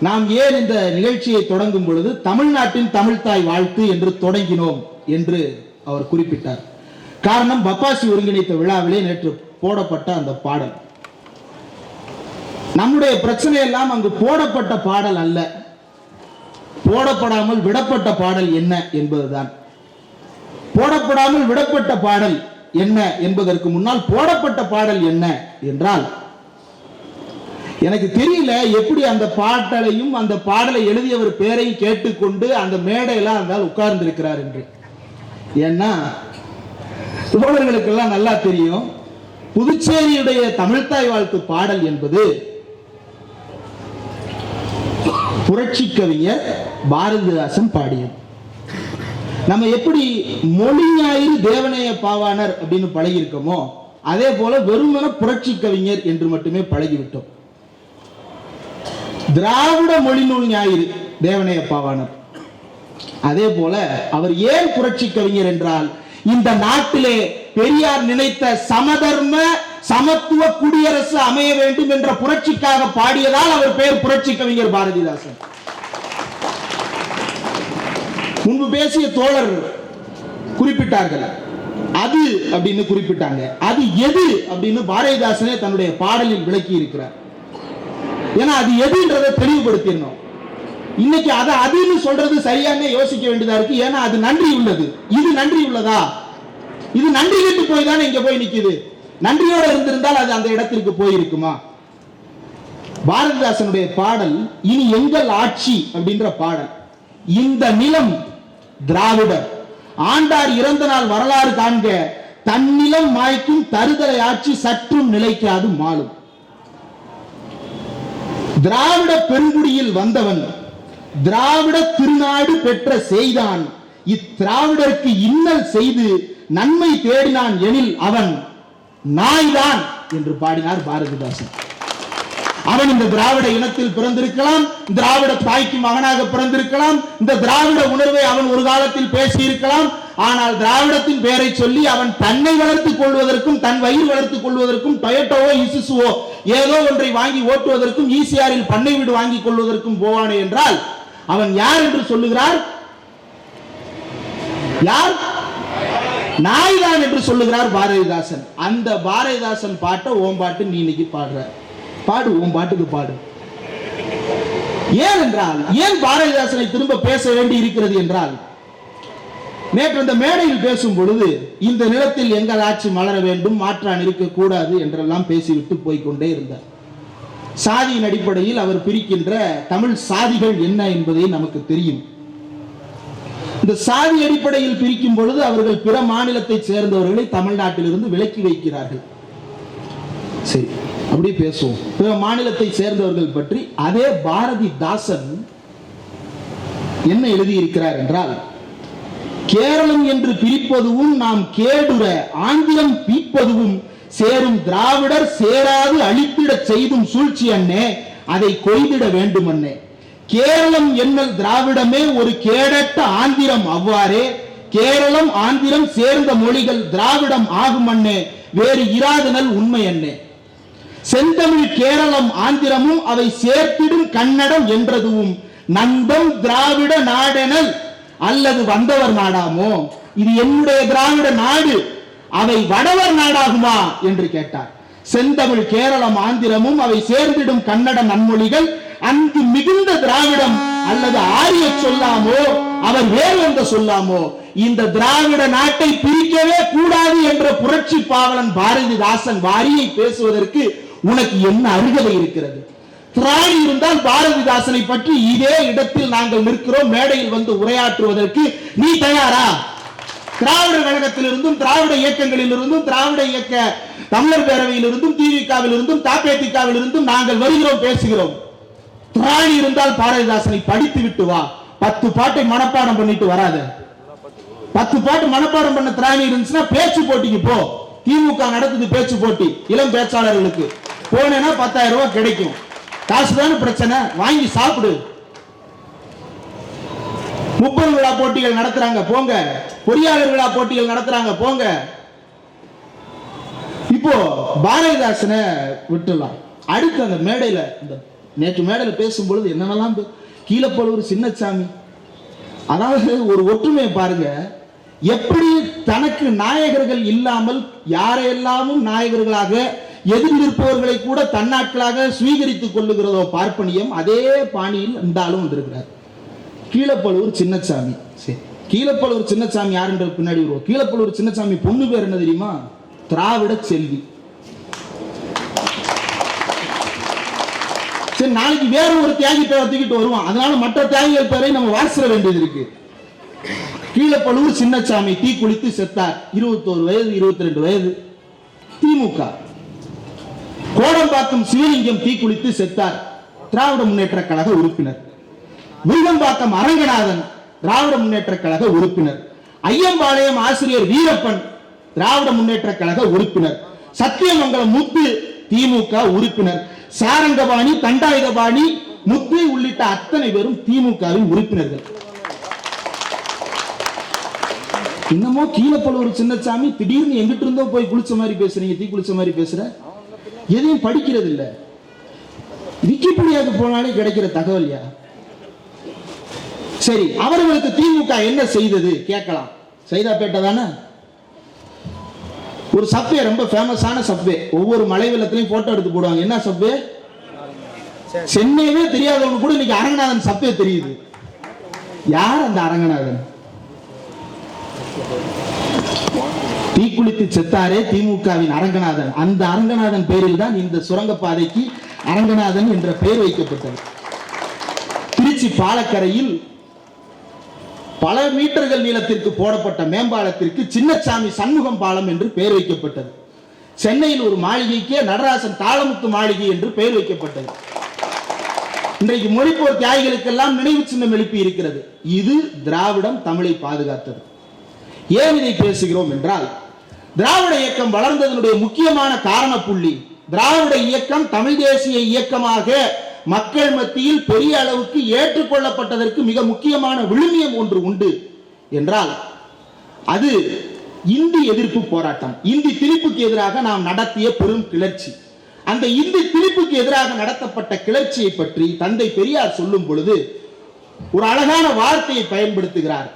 Speaker 3: நாம் ஏன் இந்த நிகழ்ச்சியை தொடங்கும் பொழுது தமிழ்நாட்டின் தமிழ்தாய் வாழ்த்து என்று தொடங்கினோம் என்று அவர் குறிப்பிட்டார். காரணம், பப்பாசி ஒருங்கிணைத்த விழாவிலே நேற்று போடப்பட்ட அந்த பாடல். நம்முடைய பிரச்சனை எல்லாம் அங்கு போடப்பட்ட பாடல் அல்ல, போடப்படாமல் விடப்பட்ட பாடல் என்ன என்பதுதான். போடப்படாமல் விடப்பட்ட பாடல் என்ன என்பதற்கு முன்னால் போடப்பட்ட பாடல் என்ன என்றால், எனக்கு தெரியல எப்படி அந்த பாடலையும் அந்த பாடலை எழுதியவர் பேரையும் கேட்டுக்கொண்டு அந்த மேடையெல்லாம் இருந்தால் உட்கார்ந்து இருக்கிறார் என்று. ஏன்னா தோழர்களுக்கெல்லாம் நல்லா தெரியும், புதுச்சேரியுடைய தமிழ்தாய் வாழ்த்து பாடல் என்பது புரட்சி கவிஞர் பாரதிதாசன் பாடியது. நம்ம எப்படி மொழி ஞாயிறு தேவனைய பாவாணர் அப்படின்னு பழகி இருக்கோமோ, அதே போல வெறுமன புரட்சி கவிஞர் என்று மட்டுமே பழகிவிட்டோம். திராவிட மொழி நூல் ஞாயிறு தேவனைய பாவாணர். அதே போல அவர் ஏன் புரட்சி கவிஞர் என்றால், இந்த நாட்டிலே பெரியார் நினைத்த சமதர்ம சமத்துவ குடியரசு அமைய வேண்டும் என்ற புரட்சிக்காக பாடியதால் அவர் பெயர் புரட்சி கவிஞர் பாரதிதாசன். முன்பு பேசிய தோழர் குறிப்பிட்டார்கள், அது அப்படின்னு குறிப்பிட்டாங்க. அது எது அப்படின்னு பாரதிதாசனே தன்னுடைய பாடலில் விளக்கி இருக்கிறார். ஏன்னா அது எதுன்றதை தெளிவுபடுத்திடணும். இன்னைக்கு அதை அதுன்னு சொல்றது சரியான யோசிக்க வேண்டியதா இருக்கு. ஏன்னா அது நன்றி உள்ளது, இது நன்றி உள்ளதா? இது நன்றி கெட்டு போய் தானே இங்க போய் நிக்குது. நன்றியோட இருந்திருந்தால் அது அந்த இடத்திற்கு போயிருக்குமா? பாரதிதாசனுடைய பாடல் இனி எங்கள் ஆட்சி அப்படின்ற பாடல். இந்த நிலம் திராவிடர் ஆண்டார் இறந்த நாள் வரலாறு காண்க, தன்னிலம் மாய்க்கும் தருதலை ஆட்சி சற்றும் நிலைக்காது மாளும். திராவிட பெருங்குடியில் வந்தவன் திராவிட திருநாடு பெற்ற செய்தான், இத்திராவிடருக்கு இன்னல் செய்து நன்மை தேடினான் எனில் அவன் நாய்தான் என்று பாடினார் பாரதிதாசன். அவன் இந்த திராவிட இனத்தில் பிறந்திருக்கலாம், திராவிட தாய்க்கு மகனாக பிறந்திருக்கலாம், இந்த திராவிட உணர்வை அவன் ஒரு காலத்தில் பேசி இருக்கலாம். ஆனால் திராவிடத்தின் பெயரை சொல்லி அவன் தன்னை வளர்த்துக் கொள்வதற்கும் தன் வயிறு வளர்த்துக் கொள்வதற்கும் டொயோட்டோவோ இசுசுவோ ஏதோ ஒன்றை வாங்கி ஓட்டுவதற்கும் ஈசிஆரில் பண்ணை வீடு வாங்கி கொள்வதற்கும் போவானே என்றால் அவன் யார் என்று சொல்லுகிறார்? யார்? நாய்தான் என்று சொல்லுகிறார் பாரதிதாசன். அந்த பாரதிதாசன் பாட்டை ஓம்பாட்டு நீ இன்னைக்கு பாடுற, பாடு, உன் பாட்டுக்கு பாடு. ஏன் என்றால், ஏன் பாரதிதாசனை திரும்ப பேச வேண்டி இருக்கிறது என்றால், நேற்று அந்த மேடையில் பேசும் பொழுது இந்த நிலத்தில் எங்கள் ஆட்சி மலர வேண்டும், மாற்றான் இருக்கக்கூடாது என்றெல்லாம் பேசிவிட்டு போய்கொண்டே இருந்தார். சாதியின் அடிப்படையில் அவர் பிரிக்கின்ற தமிழ் சாதிகள் என்ன என்பதை நமக்கு தெரியும். இந்த சாதி அடிப்படையில் பிரிக்கும் பொழுது அவர்கள் பிற மாநிலத்தை சேர்ந்தவர்களை தமிழ்நாட்டிலிருந்து விலக்கி வைக்கிறார்கள். சரி, அப்படி பேசுவோம். பிற மாநிலத்தை சேர்ந்தவர்கள் பற்றி அதே பாரதிதாசன் என்ன எழுதியிருக்கிறார் என்றால், கேரளம் என்று பிரிப்பதுவும் நாம் கேடுற ஆந்திரம் பீப்பதுவும் சேரும் திராவிடர் சேராது அழித்திட செய்தும் சூழ்ச்சி அண்ணே, அதை கொய்திட வேண்டும் அண்ணே. கேரளம் என்னல் திராவிடமே ஒரு கேடட்ட ஆந்திரம் அவ்வாறே, கேரளம் ஆந்திரம் சேர்ந்த மொழிகள் திராவிடம் ஆகும் அண்ணே, வேறு இராதனல் உண்மை அண்ணே. செந்தமிழ் கேரளம் ஆந்திரமும் அவை சேர்த்திடும் கன்னடம் என்றதுவும் நந்தம் திராவிட நாடெனல் அல்லது வந்தவர் நாடாமோ, இது என்னுடைய திராவிட நாடு, அவை வடவர் நாடாகுமா என்று கேட்டார். செந்தமிழ் கேரளம் ஆந்திரமும் அவை சேர்ந்திடும் கன்னட நன்மொழிகள் அங்கு மிகுந்த திராவிடம் அல்லது ஆரிய சொல்லாமோ அவர் வேறு வந்த சொல்லாமோ, இந்த திராவிட நாட்டை பிரிக்கவே கூடாது என்ற புரட்சி பாவலன் பாரதிதாசன் வாரியை பேசுவதற்கு உனக்கு என்ன அருகதை இருக்கிறது? திராணி இருந்தால் பாரதிதாசனை பற்றி இதே இடத்தில் நாங்கள் நிற்கிறோம், மேடையில் வந்து உரையாற்றுவதற்கு நீ தயாரா? திராவிட கழகத்திலிருந்தும் திராவிட இயக்கங்களில் இருந்தும் திராவிட இயக்க தமிழர் பேரவையில் இருந்தும் திமுகவில் இருந்தும் தபேதிகவில் இருந்தும் நாங்கள் வருகிறோம், பேசுகிறோம். திராணி இருந்தால் பாரதிதாசனை படித்து விட்டு வா. 10 பாட்டை மனப்பாடம் பண்ணிட்டு வராத. 10 பாட்டு மனப்பாடம் பண்ண திராணி இருந்துச்சுன்னா பேச்சு போட்டிக்கு போ. திமுக நடக்குது பேச்சு போட்டி இளம் பேச்சாளர்களுக்கு, போனேன்னா 10,000 ரூபாய் கிடைக்கும். காசுதான பிரச்சனை, வாங்கி சாப்பிடு. 30 விழா போட்டிகள் நடத்துறாங்க போங்க, பொறியாளர் விழா போட்டிகள் நடத்துறாங்க போங்க. இப்போ பாரதிதாசனை விட்டுலாம். அடுத்து அந்த மேடையில நேற்று மேடையில பேசும்பொழுது என்னென்னலாம் கீழப்பழுவூர் சின்னசாமி, அதாவது ஒரு ஒற்றுமையை பாருங்க. எப்படி தனக்கு நாயகர்கள் இல்லாமல் யாரையெல்லாமும் நாயகர்களாக எதிர்நிற்பவர்களை கூட தன்னாட்களாக சுவீகரித்துக் கொள்ளுகிறதோ பார்ப்பனியம், அதே பாணியில் இந்த ஆளும் வந்திருக்கிறார். கீழப்பழுவூர் சின்னசாமி. சரி, கீழப்பழுவூர் சின்னசாமி யாருன்ற பின்னாடி வருவோம். கீழப்பழுவூர் சின்னசாமி பொண்ணு பேர் என்ன தெரியுமா? திராவிட செல்வி. சரி, நாளைக்கு வேற ஒரு தியாகி பேரை தூக்கிட்டு வருவான், அதனால மற்ற தியாகிகள் பேரை நம்ம வாசிட வேண்டியது இருக்கு. கீழப்பழுவூர் சின்னசாமி தீக்குளித்து செத்தார். 21 வயது 22 வயது, திமுக. கோடம்பாக்கம் சிவலிங்கம் தீக்குளித்து செத்தார், திராவிட முன்னேற்ற கழக உறுப்பினர். விருகம்பாக்கம் அரங்கநாதன் திராவிட முன்னேற்ற கழக உறுப்பினர். ஐயம்பாளையம் ஆசிரியர் வீரப்பன் திராவிட முன்னேற்ற கழக உறுப்பினர். சத்தியமங்கலம் முத்து திமுக உறுப்பினர். சாரங்கபாணி, தண்டாயுதபாணி, முத்து உள்ளிட்ட அத்தனை பேரும் திமுகவின் உறுப்பினர்கள். இன்னமும் கீழப்பழுவூர் சின்னசாமி திடீர்னு எங்கிட்ட இருந்தோ போய் குளிச்ச மாதிரி பேசுறீங்க, தீ குளிச்ச மாதிரி பேசுற, எதையும் படிக்கிறது இல்ல. விக்கிபீடியாவுக்கு போனாலே கிடைக்கிற தகவல் யா. சரி, அவர்களுக்கு திமுக என்ன செய்தது கேட்கலாம். சைதாப்பேட்டை தானே ஒரு சப்வே, ரொம்ப ஃபேமஸான சப்வே, ஒவ்வொரு மலை வெள்ளத்திலையும் போட்டோ எடுத்து போடுவாங்க. என்ன சப்வே? சென்னையவே தெரியாதவங்க கூட இன்னைக்கு அரங்கநாதன் சப்வே தெரியுது. யார் அந்த அரங்கநாதன்? தீக்குளித்து செத்தாரே திமுகவின் அரங்கநாதன். அந்த அரங்கநாதன் பெயரில் தான் இந்த சுரங்கப்பாதைக்கு அரங்கநாதன் என்ற பெயர் வைக்கப்பட்டது. திருச்சி பாலக்கரையில் பல மீட்டர்கள் நீளத்திற்கு போடப்பட்ட மேம்பாலத்திற்கு சின்னசாமி சண்முகம் பாலம் என்று பெயர் வைக்கப்பட்டது. சென்னையில் ஒரு மாளிகைக்கே நடராசன் தாளமுத்து மாளிகை என்று பெயர் வைக்கப்பட்டது. இன்றைக்கு மொழிப்போர் தியாகிகளுக்கெல்லாம் நினைவு சின்னம் எழுப்பி இருக்கிறது. இது திராவிடம் தமிழை பாதுகாத்தது. ஏன் இதை பேசுகிறோம் என்றால், திராவிட இயக்கம் வளர்ந்ததனுடைய முக்கியமான காரண புள்ளி, திராவிட இயக்கம் தமிழ் தேசிய இயக்கமாக மக்கள் மத்தியில் பெரிய அளவுக்கு ஏற்றுக்கொள்ளப்பட்டதற்கு மிக முக்கியமான விழுமியம் ஒன்று உண்டு என்றால், அது இந்தி எதிர்ப்பு போராட்டம். இந்தி திணிப்புக்கு எதிராக நாம் நடத்திய பெரும் கிளர்ச்சி. அந்த இந்தி திணிப்புக்கு எதிராக நடத்தப்பட்ட கிளர்ச்சியை பற்றி தந்தை பெரியார் சொல்லும் பொழுது ஒரு அழகான வார்த்தையை பயன்படுத்துகிறார்.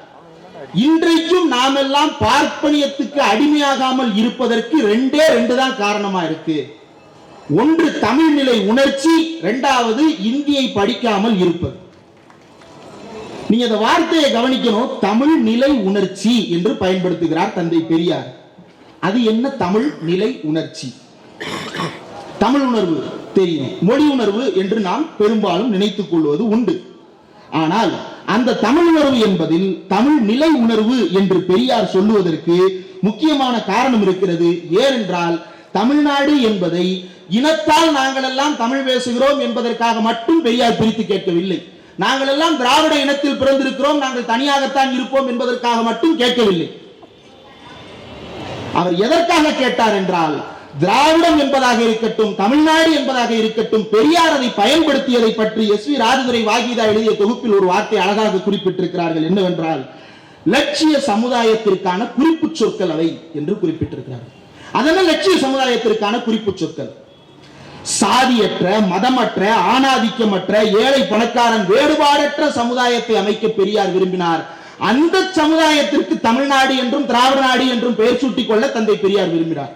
Speaker 3: இன்றைக்கும் நாம் எல்லாம் பார்ப்பனியத்துக்கு அடிமையாகாமல் இருப்பதற்கு ரெண்டு தான் காரணமா இருக்கு. ஒன்று தமிழ் நிலை உணர்ச்சி, இரண்டாவது இந்தியை படிக்காமல் இருப்பது. நீங்க அந்த வார்த்தையை கவனிக்கணும். தமிழ் நிலை உணர்ச்சி என்று பயன்படுத்துகிறார் தந்தை பெரியார். அது என்ன தமிழ் நிலை உணர்ச்சி? தமிழ் உணர்வு தெரியும், மொழி உணர்வு என்று நாம் பெரும்பாலும் நினைத்துக் கொள்வது உண்டு. ஆனால் அந்த தமிழ் உணர்வு என்பதில் தமிழ் நிலை உணர்வு என்று பெரியார் சொல்லுவதற்கு முக்கியமான காரணம் இருக்கிறது. ஏனென்றால் தமிழ்நாடு என்பதை இனத்தால் நாங்கள் எல்லாம் தமிழ் பேசுகிறோம் என்பதற்காக மட்டும் பெரியார் பிரித்து கேட்கவில்லை. நாங்கள் எல்லாம் திராவிட இனத்தில் பிறந்திருக்கிறோம், நாங்கள் தனியாகத்தான் இருப்போம் என்பதற்காக மட்டும் கேட்கவில்லை. அவர் எதற்காக கேட்டார் என்றால், திராவிடம் என்பதாக இருக்கட்டும், தமிழ்நாடு என்பதாக இருக்கட்டும், பெரியார் அதை பயன்படுத்தியதை பற்றி எஸ் வி ராஜதுரை வாகீதா எழுதிய தொகுப்பில் ஒரு வார்த்தை அழகாக குறிப்பிட்டிருக்கிறார்கள். என்னவென்றால், லட்சிய சமுதாயத்திற்கான குறிப்பு சொற்கள் அவை என்று குறிப்பிட்டிருக்கிறார்கள். அதனால் லட்சிய சமுதாயத்திற்கான குறிப்பு சொற்கள் சாதியற்ற, மதமற்ற, ஆணாதிக்கமற்ற, ஏழை பணக்காரன் வேறுபாடற்ற சமுதாயத்தை அமைக்க பெரியார் விரும்பினார். அந்த சமுதாயத்திற்கு தமிழ்நாடு என்றும் திராவிட நாடு என்றும் பெயர் சூட்டிக் கொள்ள தந்தை பெரியார் விரும்பினார்.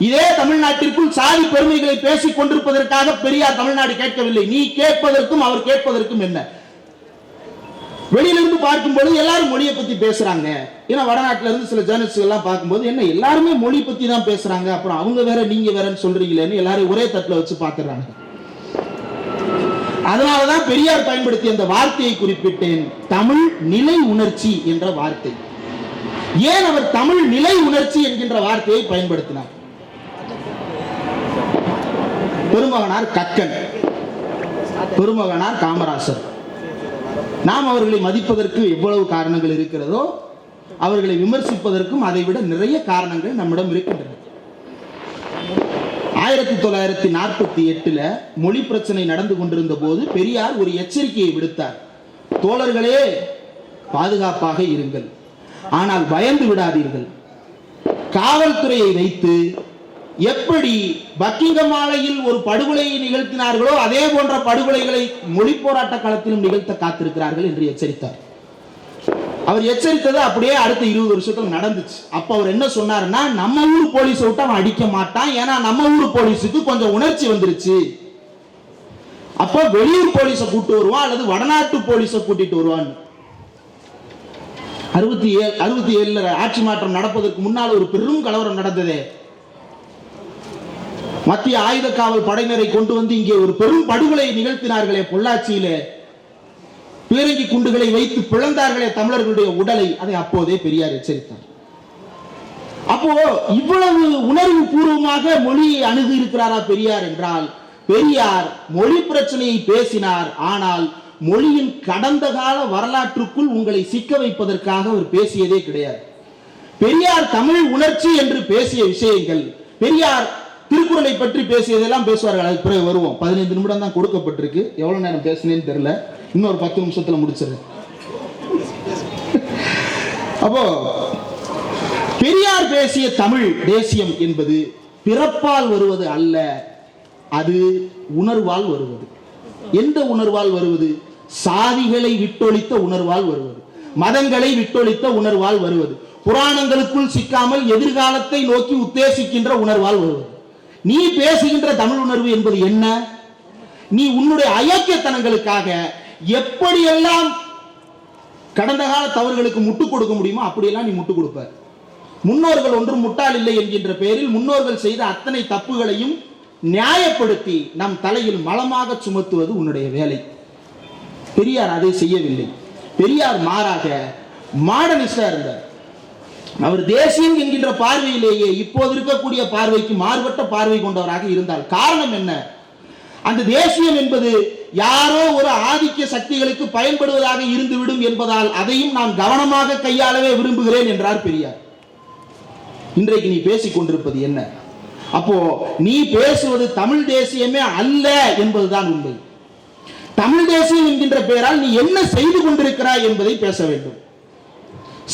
Speaker 3: இதே தமிழ்நாட்டிற்குள் சாதி பெருமைகளை பேசிக் கொண்டிருப்பதற்காக பெரியார் தமிழ்நாடு கேட்கவில்லை. நீ கேட்பதற்கும் அவர் கேட்பதற்கும் என்ன? வெளியிலிருந்து பார்க்கும்போது எல்லாரும் மொழியை பத்தி பேசுறாங்க. ஏன்னா வடநாட்டில இருந்து சில ஜேர்னலிஸ்ட் எல்லாம் பார்க்கும்போது என்ன எல்லாருமே மொழி பத்தி தான் பேசுறாங்க, அப்புறம் அவங்க வேற நீங்க வேறன்னு சொல்றீங்களேன்னு எல்லாரும் ஒரே தட்டுல வச்சு பாக்குறாங்க. அதனாலதான் பெரியார் பயன்படுத்திய அந்த வார்த்தையை குறிப்பிட்டேன், தமிழ் நிலை உணர்ச்சி என்ற வார்த்தை. ஏன் அவர் தமிழ் நிலை உணர்ச்சி என்கின்ற வார்த்தையை பயன்படுத்தினார்? பெருமகனார் கக்கன், பெருமகனார் காமராசர். நாம் அவர்களை மதிப்பதற்கு எவ்வளவு காரணங்கள் இருக்கிறதோ, அவர்களை விமர்சிப்பதற்கும் அதை விட நிறைய காரணங்கள் நம்மிடம் இருக்கின்றன. 1948 மொழி பிரச்சனை நடந்து கொண்டிருந்த போது பெரியார் ஒரு எச்சரிக்கையை விடுத்தார். தோழர்களே, பாதுகாப்பாக இருங்கள், ஆனால் பயந்து விடாதீர்கள். காவல்துறையை வைத்து எப்படி பக்கிங்ஹாம் மாலையில் ஒரு படுகொலையை நிகழ்த்தினார்களோ அதே போன்ற படுகொலைகளை மொழி போராட்ட களத்திலும் நிகழ்த்த காத்திருக்கிறார்கள் என்று எச்சரித்தார். அவர் எச்சரித்தது அப்படியே அடுத்த 20 வருஷத்துல நடந்துச்சு. அப்ப அவர் என்ன சொன்னாருன்னா, நம்ம ஊர் போலீஸை விட்டு அவன் அடிக்க மாட்டான், ஏன்னா நம்ம ஊர் போலீஸுக்கு கொஞ்சம் உணர்ச்சி வந்துருச்சு. அப்ப வெளியூர் போலீஸை கூட்டு வருவான் அல்லது வடநாட்டு போலீஸை கூட்டிட்டு வருவான். 67 ஆட்சி மாற்றம் நடப்பதற்கு முன்னால் ஒரு பெரும் கலவரம் நடந்தது. மத்திய ஆயுத காவல் படையினரை கொண்டு வந்து இங்கே ஒரு பெரும் படுகொலை நிகழ்த்தினார்களே பொள்ளாச்சியிலே, பீரங்கி குண்டுகளை வைத்து பிளந்தார்களே தமிழர்களுடைய உடலை, அதை அப்போதே பெரியார் எச்சரித்தார். அப்போ இவ்வளவு உணர்வு பூர்வமாக மொழியை அணுகி இருக்கிறாரா பெரியார் என்றால், பெரியார் மொழி பிரச்சனையை பேசினார். ஆனால் மொழியின் கடந்த கால வரலாற்றுக்குள் உங்களை சிக்க வைப்பதற்காக அவர் பேசியதே கிடையாது. பெரியார் தமிழ் உணர்ச்சி என்று பேசிய விஷயங்கள், பெரியார் திருக்குறளை பற்றி பேசியதெல்லாம் பேசுவார்கள். அதுக்கு பிறகு வருவோம். 15 நிமிடம் தான் கொடுக்கப்பட்டிருக்கு. எவ்வளவு நேரம் பேசினேன்னு தெரியல. இன்னொரு 10 நிமிஷத்துல முடிச்சிடுறேன். அப்போ பெரியார் பேசிய தமிழ் தேசியம் என்பது பிறப்பால் வருவது அல்ல, அது உணர்வால் வருவது. எந்த உணர்வால் வருவது? சாதிகளை விட்டொழித்த உணர்வால் வருவது, மதங்களை விட்டொழித்த உணர்வால் வருவது, புராணங்களுக்குள் சிக்காமல் எதிர்காலத்தை நோக்கி உத்தேசிக்கின்ற உணர்வால் வருவது. நீ பேசுகின்ற தமிழ் உணர்வு என்பது என்ன? நீ உன்னுடைய அயோக்கியத்தனங்களுக்காக எப்படியெல்லாம் கடந்த கால தவறுகளுக்கு முட்டுக் கொடுக்க முடியுமோ அப்படியெல்லாம் நீ முட்டுக் கொடுப்ப. முன்னோர்கள் ஒன்றும் முட்டாள் இல்லை என்கின்ற பெயரில் முன்னோர்கள் செய்த அத்தனை தப்புகளையும் நியாயப்படுத்தி நம் தலையில் மலமாக சுமத்துவது உன்னுடைய வேலை. பெரியார் அதை செய்யவில்லை. பெரியார் மாறாக மாடர்னிஸ்டா இருந்தார். அவர் தேசியம் என்கின்ற பார்வையிலேயே இப்போது இருக்கக்கூடிய பார்வைக்கு மாறுபட்ட பார்வை கொண்டவராக இருந்தார். காரணம் என்ன? அந்த தேசியம் என்பது யாரோ ஒரு ஆதிக்க சக்திகளுக்கு பயன்படுவதாக இருந்துவிடும் என்பதால் அதையும் நான் கவனமாக கையாளவே விரும்புகிறேன் என்றார் பெரியார். இன்றைக்கு நீ பேசிக் கொண்டிருப்பது என்ன? அப்போ நீ பேசுவது தமிழ் தேசியமே அல்ல என்பதுதான் உண்மை. தமிழ் தேசியம் என்கின்ற பெயரால் நீ என்ன செய்து கொண்டிருக்கிறாய் என்பதை பேச வேண்டும்.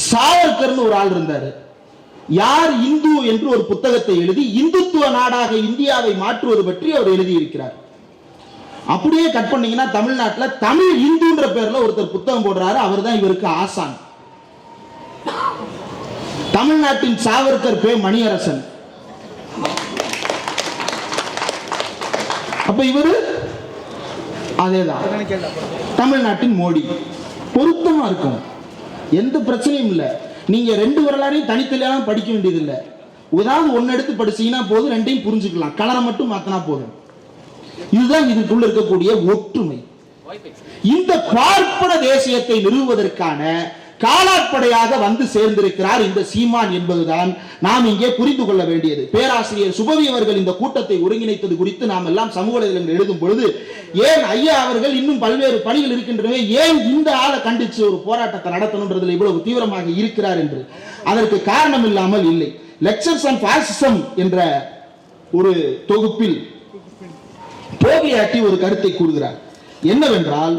Speaker 3: சாவர்கர்னு ஒரு ஆள் இருந்தாரு. யார் இந்து என்று ஒரு புத்தகத்தை எழுதி இந்துத்துவ நாடாக இந்தியாவை மாற்றுவது பற்றி அவர் எழுதியிருக்கிறார். அப்படியே கட் பண்ணீங்கன்னா தமிழ்நாட்டில் தமிழ் இந்துன்ற பேர்ல ஒருத்தர் புத்தகம் போடுறாரு. அவர் தான் இவருக்கு ஆசான். தமிழ்நாட்டின் சாவர்கர் பே மணியரசன். அப்ப இவரு அதேதான் தமிழ்நாட்டின் மோடி. பொருத்தமா இருக்கும், எந்த பிரச்சனையும் இல்லை. நீங்க 2 வரலாறையும் தனித்தனியாக படிக்க வேண்டியது இல்லை. ஏதாவது ஒன்னு எடுத்து படிச்சீங்கன்னா போதும், ரெண்டையும் புரிஞ்சுக்கலாம். கலரை மட்டும் மாத்தினா போதும். இதுதான் இதுக்குள்ள இருக்கக்கூடிய ஒற்றுமை. இந்த பார்ப்பன தேசியத்தை நிறுவுவதற்கான காலாட்படையாக வந்து சேர்ந்திருக்கிறார் இந்த சீமான் என்பதுதான் நாம் இங்கே புரிந்து கொள்ள வேண்டியது. பேராசிரியர் சுபவி அவர்கள் இந்த கூட்டத்தை ஒருங்கிணைத்தது குறித்து நாம் எல்லாம் சமூக வலைதளங்கள் எழுதும் பொழுது, ஏன் ஐயா அவர்கள் இன்னும் பல்வேறு பணிகள் இருக்கின்றன, ஏன் இந்த ஆளை கண்டிச்சு ஒரு போராட்டத்தை நடத்தணும்ன்றதுல இவ்வளவு தீவிரமாக இருக்கிறார் என்று, அதற்கு காரணம் இல்லாமல் இல்லை. லெக்சர்ஸ் ஆன் பாசிசம் என்ற ஒரு தொகுப்பில் போகியாட்டி ஒரு கருத்தை கூறுகிறார். என்னவென்றால்,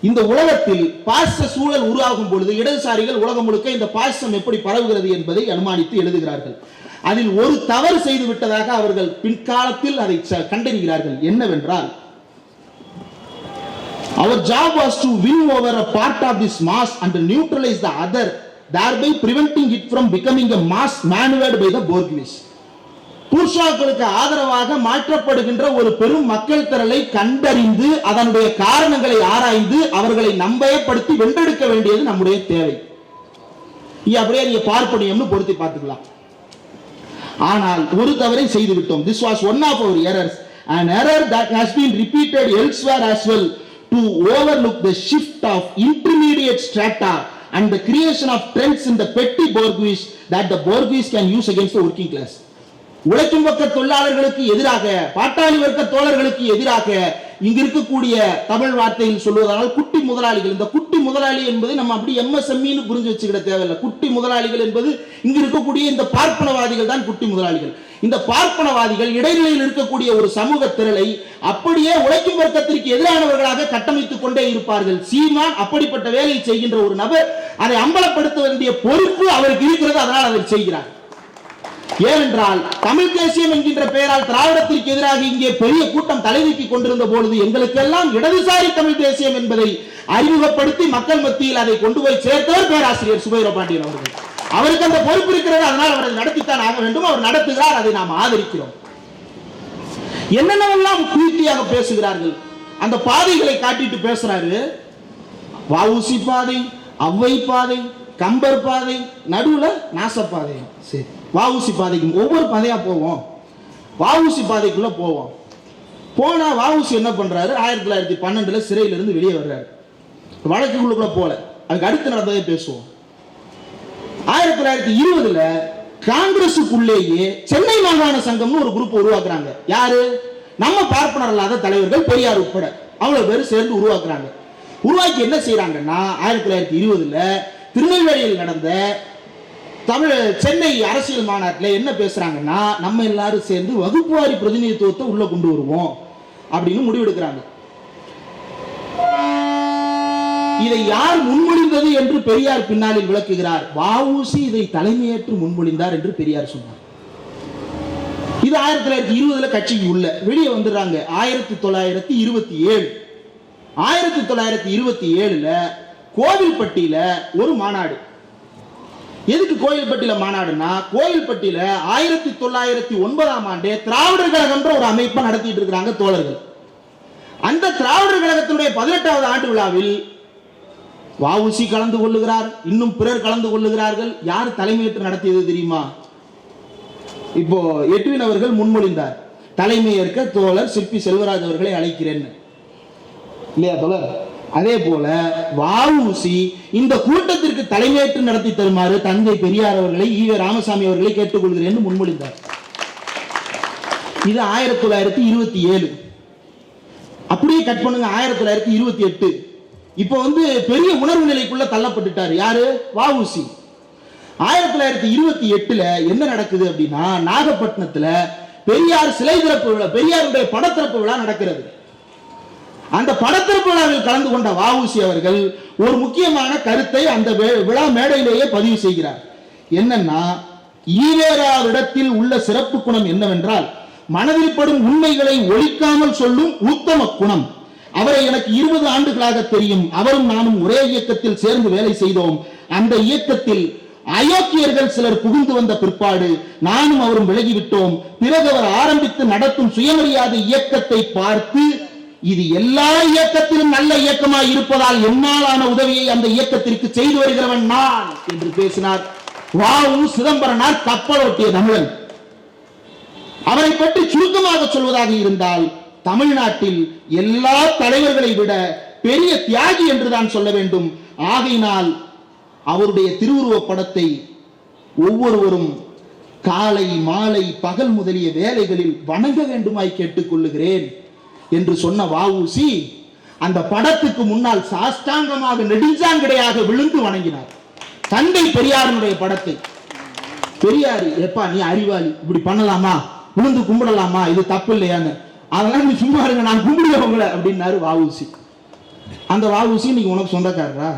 Speaker 3: இந்த உலகத்தில் பாசிச சூழல் உருவாகும் பொழுது இடதுசாரிகள் உலகம் முழுக்க இந்த பாசிசம் எப்படி பரவுகிறது என்பதை அனுமானித்து எழுதுகிறார்கள். அதில் ஒரு தவறு செய்து விட்டதாக அவர்கள் பிற்காலத்தில் அதை கண்டறிகிறார்கள். என்னவென்றால், our job was to win over a part of this mass and neutralize the other, thereby preventing it from becoming a mass maneuvered by the bourgeois. பூர்ஷாக்களுக்கு ஆதரவாக மாற்றப்படுகின்ற ஒரு பெரும் மக்கள் திரளை கண்டறிந்து அதனுடைய காரணங்களை ஆராய்ந்து அவர்களை நம்பயப்படுத்தி வென்றெடுக்க வேண்டியது நம்முடைய தேவை. அப்படியே நீங்க பார்ப்பனியம்னு பொருத்தி பார்த்துக்கலாம். ஆனால் ஒரு தவறை செய்து விட்டோம். This was one of our errors, an error that has been repeated elsewhere as well, to overlook the shift of intermediate strata and the creation of trends in the petty bourgeois that the bourgeois can use against the working class. உழைக்கும் வர்க்க தொழிலாளர்களுக்கு எதிராக, பாட்டாளி வர்க்க தோழர்களுக்கு எதிராக இங்க இருக்கக்கூடிய தமிழ் வார்த்தையில் சொல்வதால் குட்டி முதலாளிகள். இந்த குட்டி முதலாளி என்பது நம்ம அப்படி எம்எஸ்எம்இன்னு புரிஞ்சு வச்சுக்கிட தேவையில்லை. குட்டி முதலாளிகள் என்பது இங்க இருக்கக்கூடிய இந்த பார்ப்பனவாதிகள் தான் குட்டி முதலாளிகள். இந்த பார்ப்பனவாதிகள் இடைநிலையில் இருக்கக்கூடிய ஒரு சமூக திரளை அப்படியே உழைக்கும் வர்க்கத்திற்கு எதிரானவர்களாக கட்டமைத்துக் கொண்டே இருப்பார்கள். சீமான் அப்படிப்பட்ட வேலையை செய்கின்ற ஒரு நபர். அதை அம்பலப்படுத்த வேண்டிய பொறுப்பு அவருக்கு இருக்கிறது, அதனால் அதை செய்கிறார். ஏனென்றால் தமிழ் தேசியம் என்கின்ற பெயரால் திராவிடத்திற்கு எதிராக இங்கே பெரிய கூட்டம் தலைதூக்கி கொண்டிருந்த பொழுது எங்களுக்கெல்லாம் இடதுசாரி தமிழ் தேசியம் என்பதை அறிமுகப்படுத்தி மக்கள் மத்தியில் அதை கொண்டு போய் சேர்த்தவர் பேராசிரியர் சுபைரோ பாண்டியன் அவர்கள். அவருக்கு அந்த பொறுப்பு இருக்கிறது, அதனால் அவர் அதை நடத்தித்தான் ஆக வேண்டும். அவர் நடத்துகிறார், அதை நாம் ஆதரிக்கிறோம். என்னென்னவெல்லாம் குயிர்த்தியாக பேசுகிறார்கள், அந்த பாதைகளை காட்டிட்டு பேசுறாரு. வஉசி பாதை, ஔவை பாதை, கம்பர் பாதை, நடுவுல நாசப்பாதை. சரி, வஉசி பாதைக்கு ஒவ்வொரு பாதையா போவோம். வஉசி பாதைக்குள்ள போவோம். போனா வஉசி என்ன பண்றாரு, 1912 சிறையிலிருந்து வெளியே வர்றாரு. வழக்குக்குள்ள போல, அதுக்கு அடுத்து நடந்ததை பேசுவோம். 1920 காங்கிரசுக்குள்ளேயே சென்னை மாகாண சங்கம்னு ஒரு குரூப் உருவாக்குறாங்க. யாரு? நம்ம பார்ப்பனர் அல்லாத தலைவர்கள், பெரியார் உட்பட அவ்வளவு பேர் சேர்ந்து உருவாக்குறாங்க. உருவாக்கி என்ன செய்யறாங்கன்னா 1920 திருநெல்வேலியில் நடந்த சென்னை அரசியல் மாநாட்டில் என்ன பேசுறாங்கன்னா, நம்ம எல்லாரும் சேர்ந்து வகுப்புவாரி பிரதிநிதித்துவத்தை உள்ள கொண்டு வருவோம் அப்படின்னு முடிவெடுக்கிறாங்க. இதை யார் முன்மொழிந்தது என்று பெரியார் பின்னாளில் விளக்குகிறார். வஉசி இதை தலைமையேற்று முன்மொழிந்தார் என்று பெரியார் சொன்னார். இது 1920 கட்சிக்கு உள்ள வெளியே வந்துடுறாங்க. 1927 கோவில்பட்டியில ஒரு மாநாடு. எதுக்கு கோவில்பட்டியில மாநாடுன்னா, கோவில்பட்டியில 1909 ஆண்டே திராவிடர் கழகம்ன்ற ஒரு அமைப்பை நடத்திட்டு இருக்கிறாங்க தோழர்கள். அந்த திராவிடர் கழகத்தினுடைய 18வது ஆண்டு விழாவில் வஉசி கலந்து கொள்ளுகிறார், இன்னும் பிறர் கலந்து கொள்ளுகிறார்கள். யார் தலைமையேற்று நடத்தியது தெரியுமா? இப்போ எட்வின் அவர்கள் முன்மொழிந்தார், தலைமையேற்க தோழர் சிற்பி செல்வராஜ் அவர்களை அழைக்கிறேன் இல்லையா தோழர்? அதே போல வஉசி இந்த கூட்டத்திற்கு தலைமையேற்று நடத்தி தருமாறு தந்தை பெரியார் அவர்களை, ஈவே ராமசாமி அவர்களை கேட்டுக்கொள்கிறேன் முன்மொழிந்தார். இது 1927. அப்படியே கட் பண்ணுங்க 1928. இப்போ பெரிய உணர்வு நிலைக்குள்ள தள்ளப்பட்டுட்டார். யாரு? வஉசி. 1928 என்ன நடக்குது அப்படின்னா, நாகப்பட்டினத்துல பெரியார் சிலை திறப்பு விழா, பெரியாருடைய படத்திறப்பு விழா நடக்கிறது. அந்த படத்திறப்பு விழாவில் கலந்து கொண்ட வஉசி அவர்கள் ஒரு முக்கியமான கருத்தை அந்த விழா மேடையிலேயே பதிவு செய்கிறார். என்னன்னா, ஈவேராவிடத்தில் உள்ள சிறப்பு குணம் என்னவென்றால், மனதில் படும் உண்மைகளை ஒழிக்காமல் சொல்லும் உத்தம குணம். அவரை எனக்கு 20 ஆண்டுகளாக தெரியும். அவரும் நானும் ஒரே இயக்கத்தில் சேர்ந்து வேலை செய்தோம். அந்த இயக்கத்தில் அயோக்கியர்கள் சிலர் புகுந்து வந்த பிற்பாடு நானும் அவரும் விலகிவிட்டோம். பிறகு அவர் ஆரம்பித்து நடத்தும் சுயமரியாதை இயக்கத்தை பார்த்து, இது எல்லா இயக்கத்திலும் நல்ல இயக்கமாய் இருப்பதால் என்னாலான உதவியை அந்த இயக்கத்திற்கு செய்து வருகிறவன் நான் என்று பேசினார். வஉ சிதம்பரனார் கப்பலோட்டிய தமிழன். அவரை பற்றி சுருக்கமாக சொல்வதாக இருந்தால், தமிழ்நாட்டில் எல்லா தலைவர்களை விட பெரிய தியாகி என்றுதான் சொல்ல வேண்டும். ஆகையினால் அவருடைய திருவுருவ படத்தை ஒவ்வொருவரும் காலை மாலை பகல் முதலிய வேலைகளில் வணங்க வேண்டுமாய் கேட்டுக்கொள்ளுகிறேன் என்று சொன்ன வஉசி அந்த படத்துக்கு முன்னால் சாஷ்டாங்கமாக நெடுஞ்சாங்கடையாக விழுந்து வணங்கினார். தந்தை பெரியாருடைய படத்தை. பெரியார், எப்பா நீ அறிவாளி, இப்படி பண்ணலாமா, விழுந்து கும்பிடலாமா, இது தப்பு இல்லையான்னு, அதெல்லாம் நீ சும்மா இருங்க, நான் கும்பிடுவவங்களை அப்படின்னாரு வஉசி. அந்த வஉசி நீங்க உனக்கு சொந்தக்காரரா?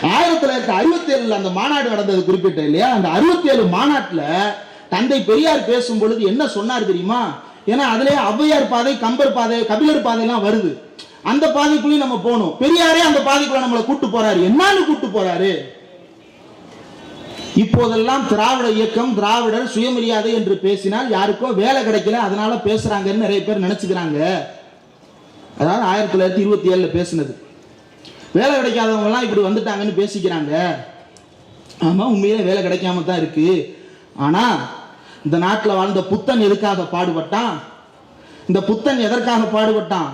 Speaker 3: 1967 அந்த மாநாடு நடந்தது குறிப்பிட்ட இல்லையா? அந்த 67 மாநாட்டில் தந்தை பெரியார் பேசும் பொழுது என்ன சொன்னார் தெரியுமா? ஏன்னா அதிலே ஔவையார் பாதை, கம்பர் பாதை, கபிலர் பாதைலாம் வருது. அந்த பாதைக்குள்ளேயும் நம்ம போகணும். பெரியாரே அந்த பாதைக்குள்ள நம்மளை கூட்டு போறாரு. என்னன்னு கூட்டு போறாரு? இப்போதெல்லாம் திராவிட இயக்கம், திராவிடர், சுயமரியாதை என்று பேசினால் யாருக்கோ வேலை கிடைக்கல, அதனால பேசுறாங்கன்னு நிறைய பேர் நினைச்சுக்கிறாங்க. அதாவது 1927 பேசினது. வேலை கிடைக்காதவங்க எல்லாம் இப்படி வந்துட்டாங்கன்னு பேசிக்கிறாங்க. ஆமா, உண்மையிலே வேலை கிடைக்காம தான் இருக்கு. ஆனா இந்த நாட்டில் வாழ்ந்த புத்தன் எதுக்காக பாடுபட்டான்? இந்த புத்தன் எதற்காக பாடுபட்டான்?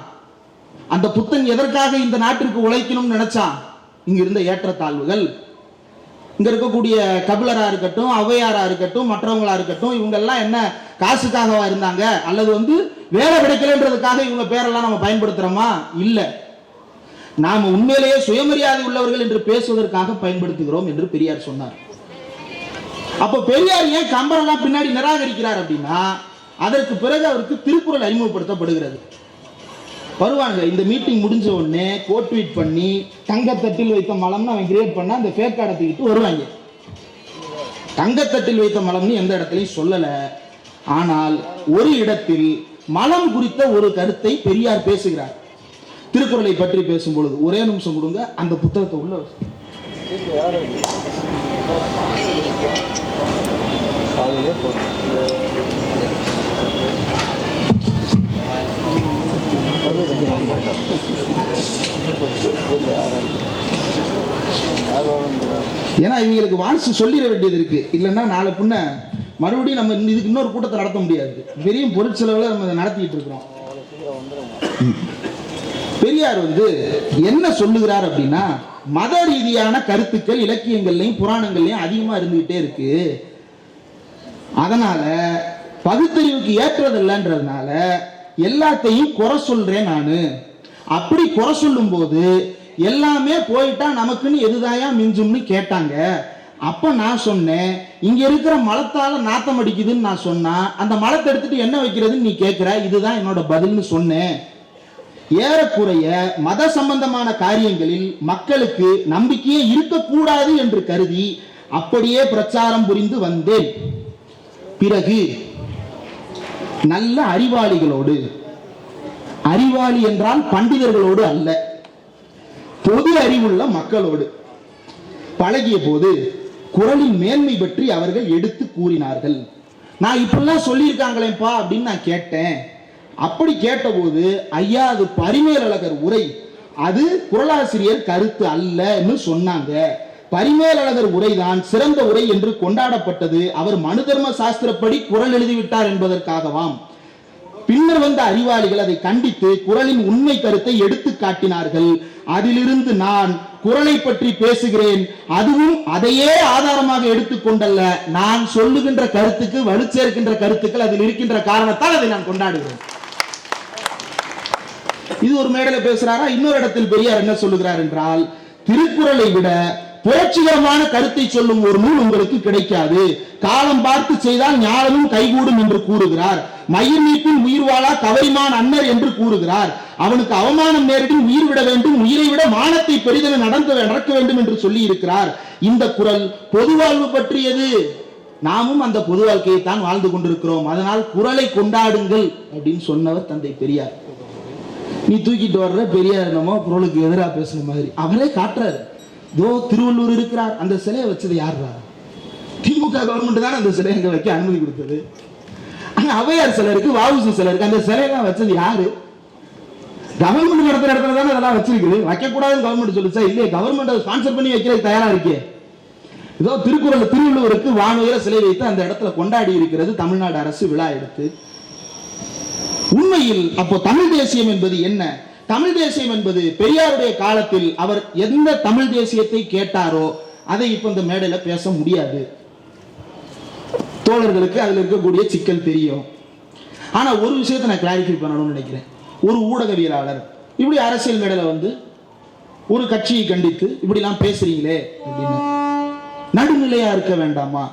Speaker 3: அந்த புத்தன் எதற்காக இந்த நாட்டிற்கு உழைக்கணும்னு நினைச்சான்? இங்க இருந்த ஏற்றத்தாழ்வுகள், இங்க இருக்கக்கூடிய கபிலரா இருக்கட்டும், ஔவையாரா இருக்கட்டும், மற்றவங்களா இருக்கட்டும், இவங்க எல்லாம் என்ன காசுக்காகவா இருந்தாங்க? அல்லது வேலை கிடைக்கலன்றதுக்காக இவங்க பேரெல்லாம் நம்ம பயன்படுத்துறோமா? இல்ல, நாம உண்மையிலேயே சுயமரியாதை உள்ளவர்கள் என்று பேசுவதற்காக பயன்படுத்துகிறோம் என்று பெரியார் சொன்னார். அப்ப பெரியார் ஏன் கம்பரெல்லாம் பின்னாடி நிராகரிக்கிறார் அப்படின்னா, அதற்கு பிறகு அவருக்கு திருக்குறள் அறிமுகப்படுத்தப்படுகிறது. வருவாங்க, இந்த மீட்டிங் முடிஞ்ச உடனே கோட் ட்வீட் பண்ணி தங்கத்தட்டில் வைத்த மலம்னு அவன் கிரியேட் பண்ண அந்த ஃபேக் கார்டை தூக்கிட்டு வருவாங்க. தங்கத்தட்டில் வைத்த மலம்னு எந்த இடத்துலையும் சொல்லல. ஆனால் ஒரு இடத்தில் மலம் குறித்த ஒரு கருத்தை பெரியார் பேசுகிறார். திருக்குறளை பற்றி பேசும்பொழுது, ஒரே நிமிஷம் கொடுங்க, அந்த புத்தகத்தை உள்ள ஏன்னா இவங்களுக்கு வாட்ஸ் சொல்லிட வேண்டியது இருக்கு. இல்லைன்னா நாளை பின்ன மறுபடியும் நம்ம இதுக்கு இன்னொரு கூட்டத்தை நடத்த முடியாது. பெரிய பொருட்செலவில் நம்ம இதை நடத்திட்டு இருக்கிறோம். பெரியார் என்ன சொல்லுகிறார் அப்படின்னா, மத ரீதியான கருத்துக்கள் இலக்கியங்கள்லையும் புராணங்கள்லையும் அதிகமா இருந்துகிட்டே இருக்கு. அதனால பகுத்தறிவுக்கு ஏற்றதில்லைன்றதுனால எல்லாத்தையும் குறை சொல்றேன் நானு. அப்படி குறை சொல்லும் போது எல்லாமே போயிட்டா நமக்குன்னு எதுதாயா மிஞ்சும்னு கேட்டாங்க. அப்ப நான் சொன்னேன், இங்க இருக்கிற மலத்தால நாத்தம் அடிக்குதுன்னு நான் சொன்னா, அந்த மலத்தை எடுத்துட்டு என்ன வைக்கிறதுன்னு நீ கேட்கிற, இதுதான் என்னோட பதில்னு சொன்னேன். ஏறக்குறைய மத சம்பந்தமான காரியங்களில் மக்களுக்கு நம்பிக்கையே இருக்கக்கூடாது என்று கருதி அப்படியே பிரச்சாரம் புரிந்து வந்தேன். பிறகு நல்ல அறிவாளிகளோடு, அறிவாளி என்றால் பண்டிதர்களோடு அல்ல, பொது அறிவுள்ள மக்களோடு பழகிய போது குறளின் மேன்மை பற்றி அவர்கள் எடுத்து கூறினார்கள். நான் இப்படிலாம் சொல்லியிருக்காங்களேப்பா அப்படின்னு நான் கேட்டேன். அப்படி கேட்டபோது, ஐயா அது பரிமேலழகர் உரை, அது குறளாசிரியர் கருத்து அல்லன்னு சொன்னாங்க. பரிமேலழகர் உரைதான் சிறந்த உரை என்று கொண்டாடப்பட்டது. அவர் மனு தர்ம சாஸ்திரப்படி குறள் எழுதிவிட்டார் என்பதற்காகவாம். பின்னர் வந்த அறிவாளிகள் அதை கண்டித்து குறளின் உண்மை கருத்தை எடுத்து காட்டினார்கள். அதிலிருந்து நான் குறளை பற்றி பேசுகிறேன். அதுவும் அதையே ஆதாரமாக எடுத்துக்கொண்டல்ல, நான் சொல்லுகின்ற கருத்துக்கு வலுச்சேர்க்கின்ற கருத்துக்கள் அதில் இருக்கின்ற காரணத்தால் அதை நான் கொண்டாடுகிறேன். இது ஒரு மேடையில பேசுறாரா? இன்னொரு இடத்தில் பெரியார் என்ன சொல்லுகிறார் என்றால், திருக்குறளை விட புரட்சிகரமான கருத்தை சொல்லும் ஒரு நூல் உங்களுக்கு கிடைக்காது. காலம் பார்த்து செய்தால் ஞானமும் கைகூடும் என்று கூறுகிறார். மயிர் நீப்பின் உயிர் வாழா கவரிமான் அன்னர் என்று கூறுகிறார். அவனுக்கு அவமானம் நேரடி உயிர் விட வேண்டும், உயிரை விட மானத்தை பெரிதென நடக்க வேண்டும் என்று சொல்லி இருக்கிறார். இந்த குறள் பொது வாழ்வு பற்றியது. நாமும் அந்த பொது வாழ்க்கையை தான் வாழ்ந்து கொண்டிருக்கிறோம். அதனால் குறளை கொண்டாடுங்கள் அப்படின்னு சொன்னவர் தந்தை பெரியார். நீ தூக்கிட்டு வர்ற பெரியார் என்னமோ குறளுக்கு எதிராக பேசுன மாதிரி அவரே காட்டுறாரு. தோ திருவள்ளூர் இருக்கிறார், அந்த சிலையை வச்சது யாருடா? திமுக கவர்மெண்ட் தான் அந்த சிலையை அங்க வைக்க அனுமதி கொடுத்தது. ஆனா அவையார் சிலை இருக்கு, வஉசி சிலை இருக்கு, அந்த சிலையெல்லாம் வச்சது யாரு? கவர்மெண்ட் நடத்துற இடத்துல தானே அதெல்லாம் வச்சிருக்குது. வைக்கக்கூடாதுன்னு கவர்மெண்ட் சொல்லிச்சா? இல்லையே, கவர்மெண்ட் அதை ஸ்பான்சர் பண்ணி வைக்கிறது தயாரா இருக்கே. ஏதோ திருக்குறள் திருவள்ளுவருக்கு வானுயர சிலை வைத்து அந்த இடத்துல கொண்டாடி இருக்கிறது தமிழ்நாடு அரசு விழா எடுத்து. உண்மையில் அப்போ தமிழ் தேசியம் என்பது என்ன? தமிழ் தேசியம் என்பது பெரியாருடைய காலத்தில் அவர் எந்த தமிழ் தேசியத்தை கேட்டாரோ அதை இப்ப இந்த மேடையில பேச முடியாது. தோழர்களுக்கு அதுல இருக்கக்கூடிய சிக்கல் தெரியும். ஆனா ஒரு விஷயத்தை நான் கிளாரிஃபை பண்ணணும்னு நினைக்கிறேன். ஒரு ஊடகவியலாளர் இப்படி அரசியல் மேடையில ஒரு கட்சியை கண்டித்து இப்படிலாம் பேசுறீங்களே அப்படின்னு நடுநிலையா இருக்க வேண்டாமா?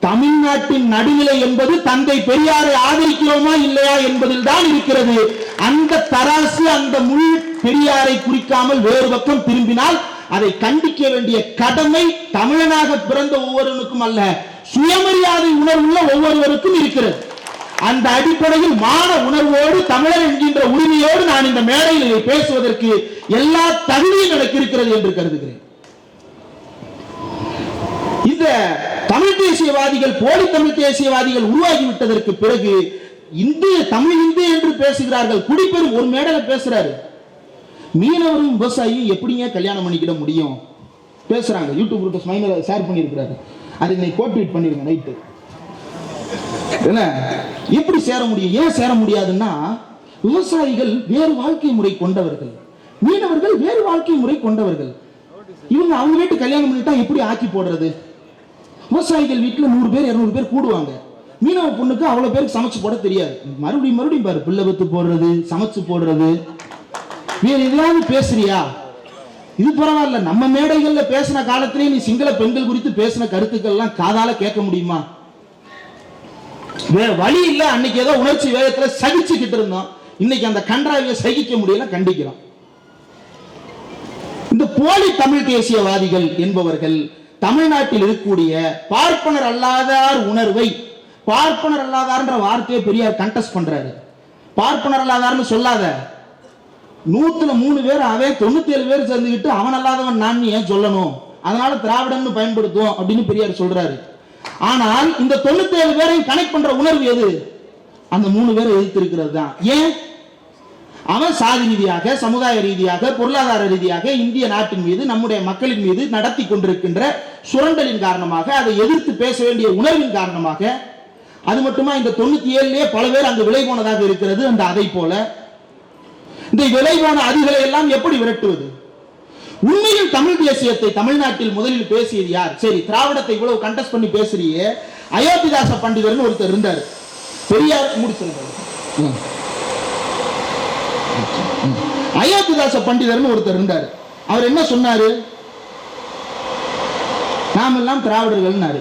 Speaker 3: தமிழ்நாட்டின் நடுநிலை என்பது தந்தை பெரியாரை ஆதரிக்கிறோமா இல்லையா என்பதில் தான் இருக்கிறது. அந்த தராசு, அந்த முள் பெரியாரை குறிக்காமல் வேறு பக்கம் திரும்பினால் அதை கண்டிக்க வேண்டிய கடமை தமிழனாக பிறந்த ஒவ்வொருவனுக்கும் அல்ல, சுயமரியாதை உணர்வுள்ள ஒவ்வொருவருக்கும் இருக்கிறது. அந்த அடிப்படையில் மான உணர்வோடு தமிழர் என்கின்ற உரிமையோடு நான் இந்த மேடையில் பேசுவதற்கு எல்லா தகுதியும் எனக்கு இருக்கிறது என்று கருதுகிறேன். இந்த தமிழ் தேசியவாதிகள், போலி தமிழ் தேசியவாதிகள் உருவாகிவிட்டதற்கு பிறகு இந்து தமிழ் இந்து என்று பேசுகிறார்கள். குடிப்பெரும் ஒரு மேடையில பேசுறாரு, மீனவரும் விவசாயியும் எப்படிங்க கல்யாணம் பண்ணிக்கிட முடியும் பேசுறாங்க. யூடியூப் ரூட்டஸ் மைனர் ஷேர் பண்ணியிருக்கிறாரு, அது இன்னைக்கு கோட் ட்வீட் பண்ணிருங்க நைட்டு. என்ன எப்படி சேர முடியும்? ஏன் சேர முடியாதுன்னா, விவசாயிகள் வேறு வாழ்க்கை முறை கொண்டவர்கள், மீனவர்கள் வேறு வாழ்க்கை முறை கொண்டவர்கள். இவங்க அவங்க வீட்டு கல்யாணம் பண்ணிட்டா எப்படி ஆக்கி போடுறது? விவசாயிகள் வீட்டுல 100 பேர் 200 பேர் கூடுவாங்க. மீனவ பொண்ணுக்கு அவ்வளவு பேருக்கு சமைச்சு போட தெரியாது. மறுபடியும் பாரு, பிள்ளை பத்து போடுறது, சமைச்சு போடுறது. வேற எதாவது பேசுறியா? இது பரவாயில்ல, நம்ம மேடைகள்ல பேசின காலத்திலே நீ சிங்கள பெண்கள் குறித்து பேசின கருத்துக்கள் எல்லாம் காதால கேட்க முடியுமா? வேற வழி இல்ல. அன்னைக்கு ஏதோ உணர்ச்சி வேகத்துல சகிச்சுக்கிட்டு இருந்தோம். இன்னைக்கு அந்த கன்றாவியை சகிக்க முடியல, கண்டிக்கிறோம். இந்த போலி தமிழ் தேசியவாதிகள் என்பவர்கள் தமிழ்நாட்டில் இருக்கக்கூடிய பார்ப்பனர் அல்லாதார் உணர்வை, பார்ப்பனர் அல்லாதார்ன்ற வார்த்தையை பெரியார் கண்டெஸ்ட் பண்றாரு. பார்ப்பனர் அல்லாதார்னு சொல்லாத, 103 பேர் அவன் 97 பேர் சேர்ந்துக்கிட்டு அவன் அல்லாதவன் நான் ஏன் சொல்லணும், அதனால திராவிடன்னு பயன்படுத்துவோம் அப்படின்னு பெரியார் சொல்றாரு. ஆனால் இந்த 97 பேரையும் கனெக்ட் பண்ற உணர்வு எது? அந்த 3 பேரை எதிர்த்து இருக்கிறது தான். ஏன்? அவன் சாதி ரீதியாக, சமுதாய ரீதியாக, பொருளாதார ரீதியாக இந்திய நாட்டின் மீது, நம்முடைய மக்களின் மீது நடத்தி கொண்டிருக்கின்ற சுரண்டலின் காரணமாக, அதை எதிர்த்து பேச வேண்டிய உணர்வின் காரணமாக, அது மட்டுமா இந்த 97லேயே பல பேர் அங்கு விலை போனதாக இருக்கிறது. அந்த அதை போல இந்த விலை போன அதிகளை எல்லாம் எப்படி விரட்டுவது? உண்மையில் தமிழ் தேசியத்தை தமிழ்நாட்டில் முதலில் பேசியது யார்? சரி, திராவிடத்தை இவ்வளவு கண்டெஸ்ட் பண்ணி பேசுறியே, அயோத்திதாச பண்டிதர்னு ஒருத்தர் இருந்தார். பெரியார் முடிச்சிருந்தார். அயோத்திதாச பண்டிதர்னு ஒருத்தர் இருந்தார். அவர் என்ன சொன்னாரு? நாம் எல்லாம் திராவிடர்கள்னாரு.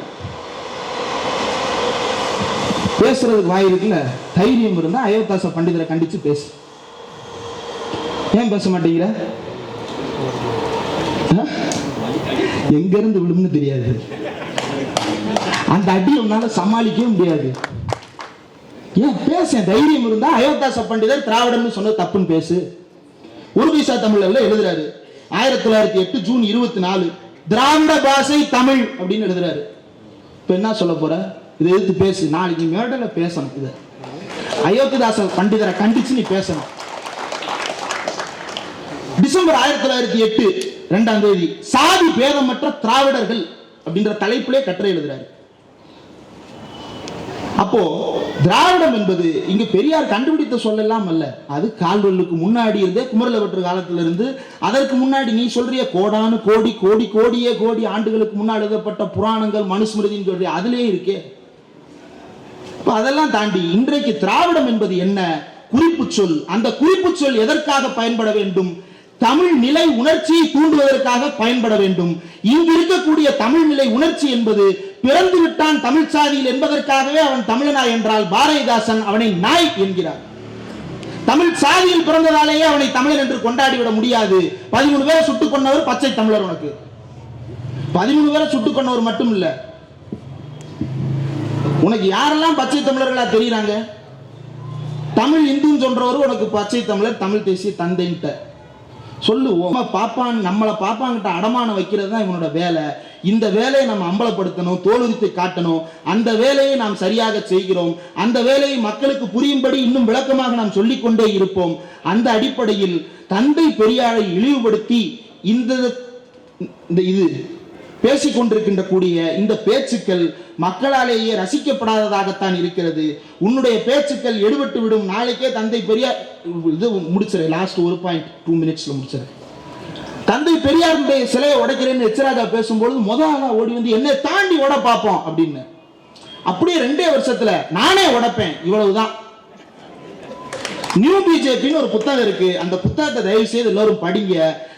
Speaker 3: பேசுறதுக்கு வாய் இருக்குல்ல, தைரியம் இருந்தா அயோத்திதாச பண்டிதரை கண்டிச்சு பேசு. ஏன் பேச மாட்டேங்கிற? எங்க இருந்து விழும்னு தெரியாது. அந்த அடி உன்னால சமாளிக்கவே முடியாது. ஏன் பேச தைரியம் இருந்தா அயோத்திதாச பண்டிதர் திராவிடன்னு சொன்னது தப்புன்னு பேசு. ஒரு பைசா தமிழ்ல எழுதுறாரு 1908 ஜூன் 24 திராவிட பாஷை தமிழ் அப்படின்னு எழுதுறாரு. இப்ப என்ன சொல்ல போற? இதை எதிர்த்து பேசு. நாளைக்கு மேடையில பேசணும். இத அயோத்திதாச பண்டிதரை கண்டிச்சு நீ பேசணும். டிசம்பர் 1908 2ஆம் தேதி சாதி பேதமற்ற திராவிடர்கள் அப்படின்ற தலைப்பிலே கட்டுரை எழுதுறாரு. அப்போ திராவிடம் என்பது இங்க பெரியார் கண்டுபிடித்த சொல்லலாம் அல்ல. அது கால்வெல்லுக்கு முன்னாடி இருந்தே, குமரலவற்று காலத்திலிருந்து, அதற்கு முன்னாடி நீ சொல்றிய கோடானு கோடி கோடி கோடியே கோடி ஆண்டுகளுக்கு முன்னாடி எழுதப்பட்ட புராணங்கள், மனுஸ்மிருதின்னு சொல்றிய அதிலே இருக்கே. அதெல்லாம் தாண்டி இன்றைக்கு திராவிடம் என்பது என்ன? குறிப்பு சொல். அந்த குறிப்பு சொல் எதற்காக பயன்பட வேண்டும்? தமிழ் நிலை உணர்ச்சியை தூண்டுவதற்காக பயன்பட வேண்டும். இங்கு இருக்கக்கூடிய தமிழ் நிலை உணர்ச்சி என்பது பிறந்து விட்டான் தமிழ் சாதியில் என்பதற்காகவே அவன் தமிழனா என்றால் பாரதிதாசன் அவனை நாய் என்கிறார். தமிழ் சாதியில் பிறந்ததாலேயே அவனை தமிழன் என்று கொண்டாடி விட முடியாது. 13 பேரை சுட்டுக் கொண்டவர் பச்சை தமிழர். உனக்கு 13 பேரை சுட்டுக் கொண்டவர் மட்டும் இல்ல, உனக்கு யாரெல்லாம் பச்சை தமிழர்களா தெரியுறாங்க? தமிழ் இந்துன்னு சொல்றவரு உனக்கு பச்சை தமிழர், தமிழ் தேசிய தந்தைன்ட்ட சொல்லுவோம். பாப்பான் நம்மளை பாப்பாங்கிட்ட அடமானம் வைக்கிறது தான் இவனோட வேலை. இந்த வேலையை நம்ம அம்பலப்படுத்தணும், தோலுரித்து காட்டணும். அந்த வேலையை நாம் சரியாக செய்கிறோம். அந்த வேலையை மக்களுக்கு புரியும்படி இன்னும் விளக்கமாக நாம் சொல்லிக்கொண்டே இருப்போம். அந்த அடிப்படையில் தந்தை பெரியாரை இழிவுபடுத்தி இது பேசிக்கொண்டிருக்கின்ற கூடிய இந்த பேச்சுக்கள் மக்களாலேயே ரசிக்கப்படாததாகத்தான் இருக்கிறது. உன்னுடைய பேச்சுக்கள் எடுபட்டு விடும். நாளைக்கே தந்தை பெரியார் இது முடிச்சிரு, லாஸ்ட் 1.2 மினிட்ஸ்ல முடிச்சிரு. தந்தை பெரியாருடைய சிலையை உடைக்கிறேன்னு எச்சராஜா பேசும்போது முதல்ல ஓடி வந்து என்னை தாண்டி உட பார்ப்போம் அப்படின்னு. அப்படியே 2 வருஷத்துல நானே உடைப்பேன். இவ்வளவுதான். நியூ பிஜேபின்னு ஒரு புத்தகம் இருக்கு. அந்த புத்தகத்தை தயவு செய்து எல்லாரும் படிங்க.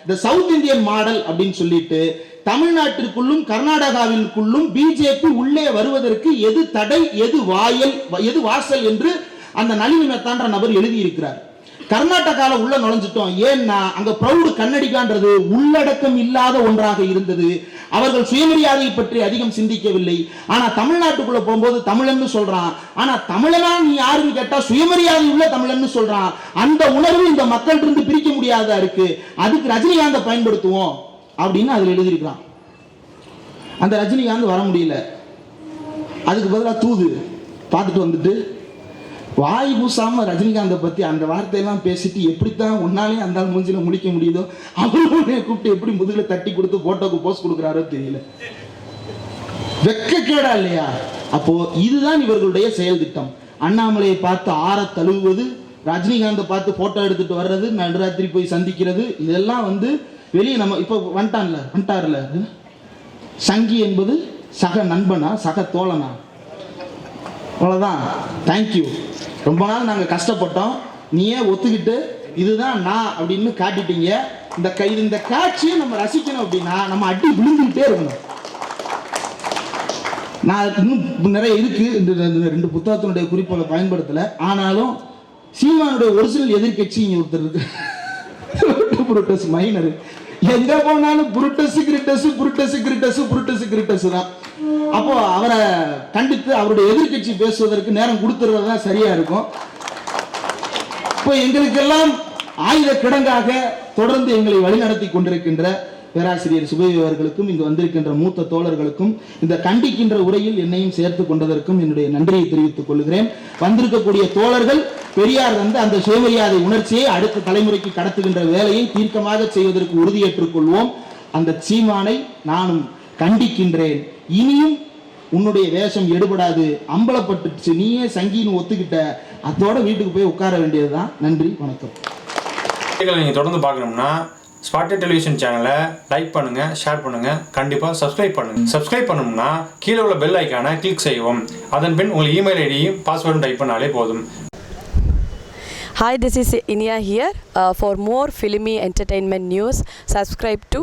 Speaker 3: தி சவுத் இந்தியன் மாடல் அப்படின்னு சொல்லிட்டு தமிழ்நாட்டிற்குள்ளும் கர்நாடகாவிற்குள்ளும் பிஜேபி உள்ளே வருவதற்கு எது தடை, எது வாயல், எது வாசல் என்று அந்த நளினி மெத்தான்ற நபர் எழுதி இருக்கிறார். கர்நாடகால உள்ள நுழைஞ்சிட்டோம். ஏன்னா அங்க பிரௌடு கன்னடிகான்றது உள்ளடக்கம் இல்லாத ஒன்றாக இருந்தது. அவர்கள் சுயமரியாதையை பற்றி அதிகம் சிந்திக்கவில்லை. ஆனா தமிழ்நாட்டுக்குள்ள போகும்போது தமிழன்னு சொல்றான். ஆனா தமிழனா நீ யாருன்னு கேட்டா சுயமரியாதை உள்ள தமிழன்னு சொல்றான். அந்த உணர்வு இந்த மக்கள் இருந்து பிரிக்க முடியாதா இருக்கு. அதுக்கு ரஜினிகாந்தை பயன்படுத்துவோம் அப்படின்னு அதுல எழுதியிருக்கிறான். அந்த ரஜினிகாந்த் வர முடியல. அதுக்கு பதிலாக தூது பார்த்துட்டு வந்துட்டு வாய் பூசாம ரஜினிகாந்தை பத்தி அந்த வார்த்தையெல்லாம் பேசிட்டு எப்படித்தான் உன்னாலே அந்த மூஞ்சில முழிக்க முடியுதோ அவங்களும் கூப்பிட்டு எப்படி முதுகுல தட்டி கொடுத்து போட்டோக்கு போஸ்ட் கொடுக்குறாரோ தெரியல. வெட்கக்கேடா இல்லையா? அப்போ இதுதான் இவர்களுடைய செயல் திட்டம். அண்ணாமலையை பார்த்து ஆற தழுவுவது, ரஜினிகாந்தை பார்த்து போட்டோ எடுத்துட்டு வர்றது, நடுராத்திரி போய் சந்திக்கிறது, இதெல்லாம் வந்து வெளியே நம்ம இப்போ வந்துட்டார்ல. சங்கி என்பது சக நண்பனா சக தோழனா? அவ்வளோதான். தேங்க்யூ. ரொம்ப நாள் நாங்கள் கஷ்டப்பட்டோம், நீயே ஒத்துக்கிட்டு இதுதான் நான் அப்படின்னு காட்டிட்டீங்க. இந்த காட்சியை நம்ம ரசிக்கணும் அப்படின்னா நம்ம அடி விழுந்துக்கிட்டே இருக்கணும். நான் இன்னும் நிறைய இருக்கு. இந்த 2 புத்தகத்தினுடைய குறிப்புகளை பயன்படுத்தலை. ஆனாலும் சீமானுடைய ஒரிஜினல் எதிர்கட்சி இங்கே ஒருத்தர் இருக்கு, மைனர். எங்க போனாலும் புருட்டஸ் கிரிட்டஸ் புருட்டஸ் கிரிட்டஸ் புருட்டஸ் கிரிட்டஸ் தான். அப்போ அவரை கண்டித்து அவருடைய எதிர்க்கட்சி பேசுவதற்கு நேரம் கொடுத்துறது தான் சரியா இருக்கும். இப்போ எங்களுக்கெல்லாம் ஆயுத கிடங்காக தொடர்ந்து எங்களை வழிநடத்தி கொண்டிருக்கின்ற பேராசிரியர் சுபவி அவர்களுக்கும் இங்கு வந்திருக்கின்ற மூத்த தோழர்களுக்கும் இந்த கண்டிக்கின்ற உரையில் என்னையும் சேர்த்து கொண்டதற்கும் என்னுடைய நன்றியை தெரிவித்துக் கொள்கிறேன். வந்திருக்கக்கூடிய தோழர்கள் பெரியார் அந்த சுயமரியாதை உணர்ச்சியை அடுத்த தலைமுறைக்கு கடத்துகின்ற வேலையை தீர்க்கமாக செய்வதற்கு உறுதியேற்றுக் கொள்வோம். அந்த சீமானை நானும் கண்டிக்கின்றேன். இனியும் உன்னுடைய வேஷம் எடுபடாது, அம்பலப்பட்டுச்சு, நீயே சங்கின்னு ஒத்துக்கிட்ட, அதோட வீட்டுக்கு போய் உட்கார வேண்டியதுதான். நன்றி, வணக்கம்.
Speaker 4: நீங்கள் தொடர்ந்து பார்க்கணும்னா ஸ்பாட்லைட் டெலிவிஷன் சேனலை லைக் பண்ணுங்க, ஷேர் பண்ணுங்க, கண்டிப்பாக சப்ஸ்கிரைப் பண்ணுங்க. சப்ஸ்கிரைப் பண்ணணும்னா கீழே உள்ள பெல் ஐக்கானை கிளிக் செய்யவும். அதன் பின் உங்கள் இமெயில் ஐடியும் பாஸ்வேர்டும் டைப் பண்ணாலே போதும்.
Speaker 5: Hi, this is Inia here. For more filmy entertainment news, subscribe to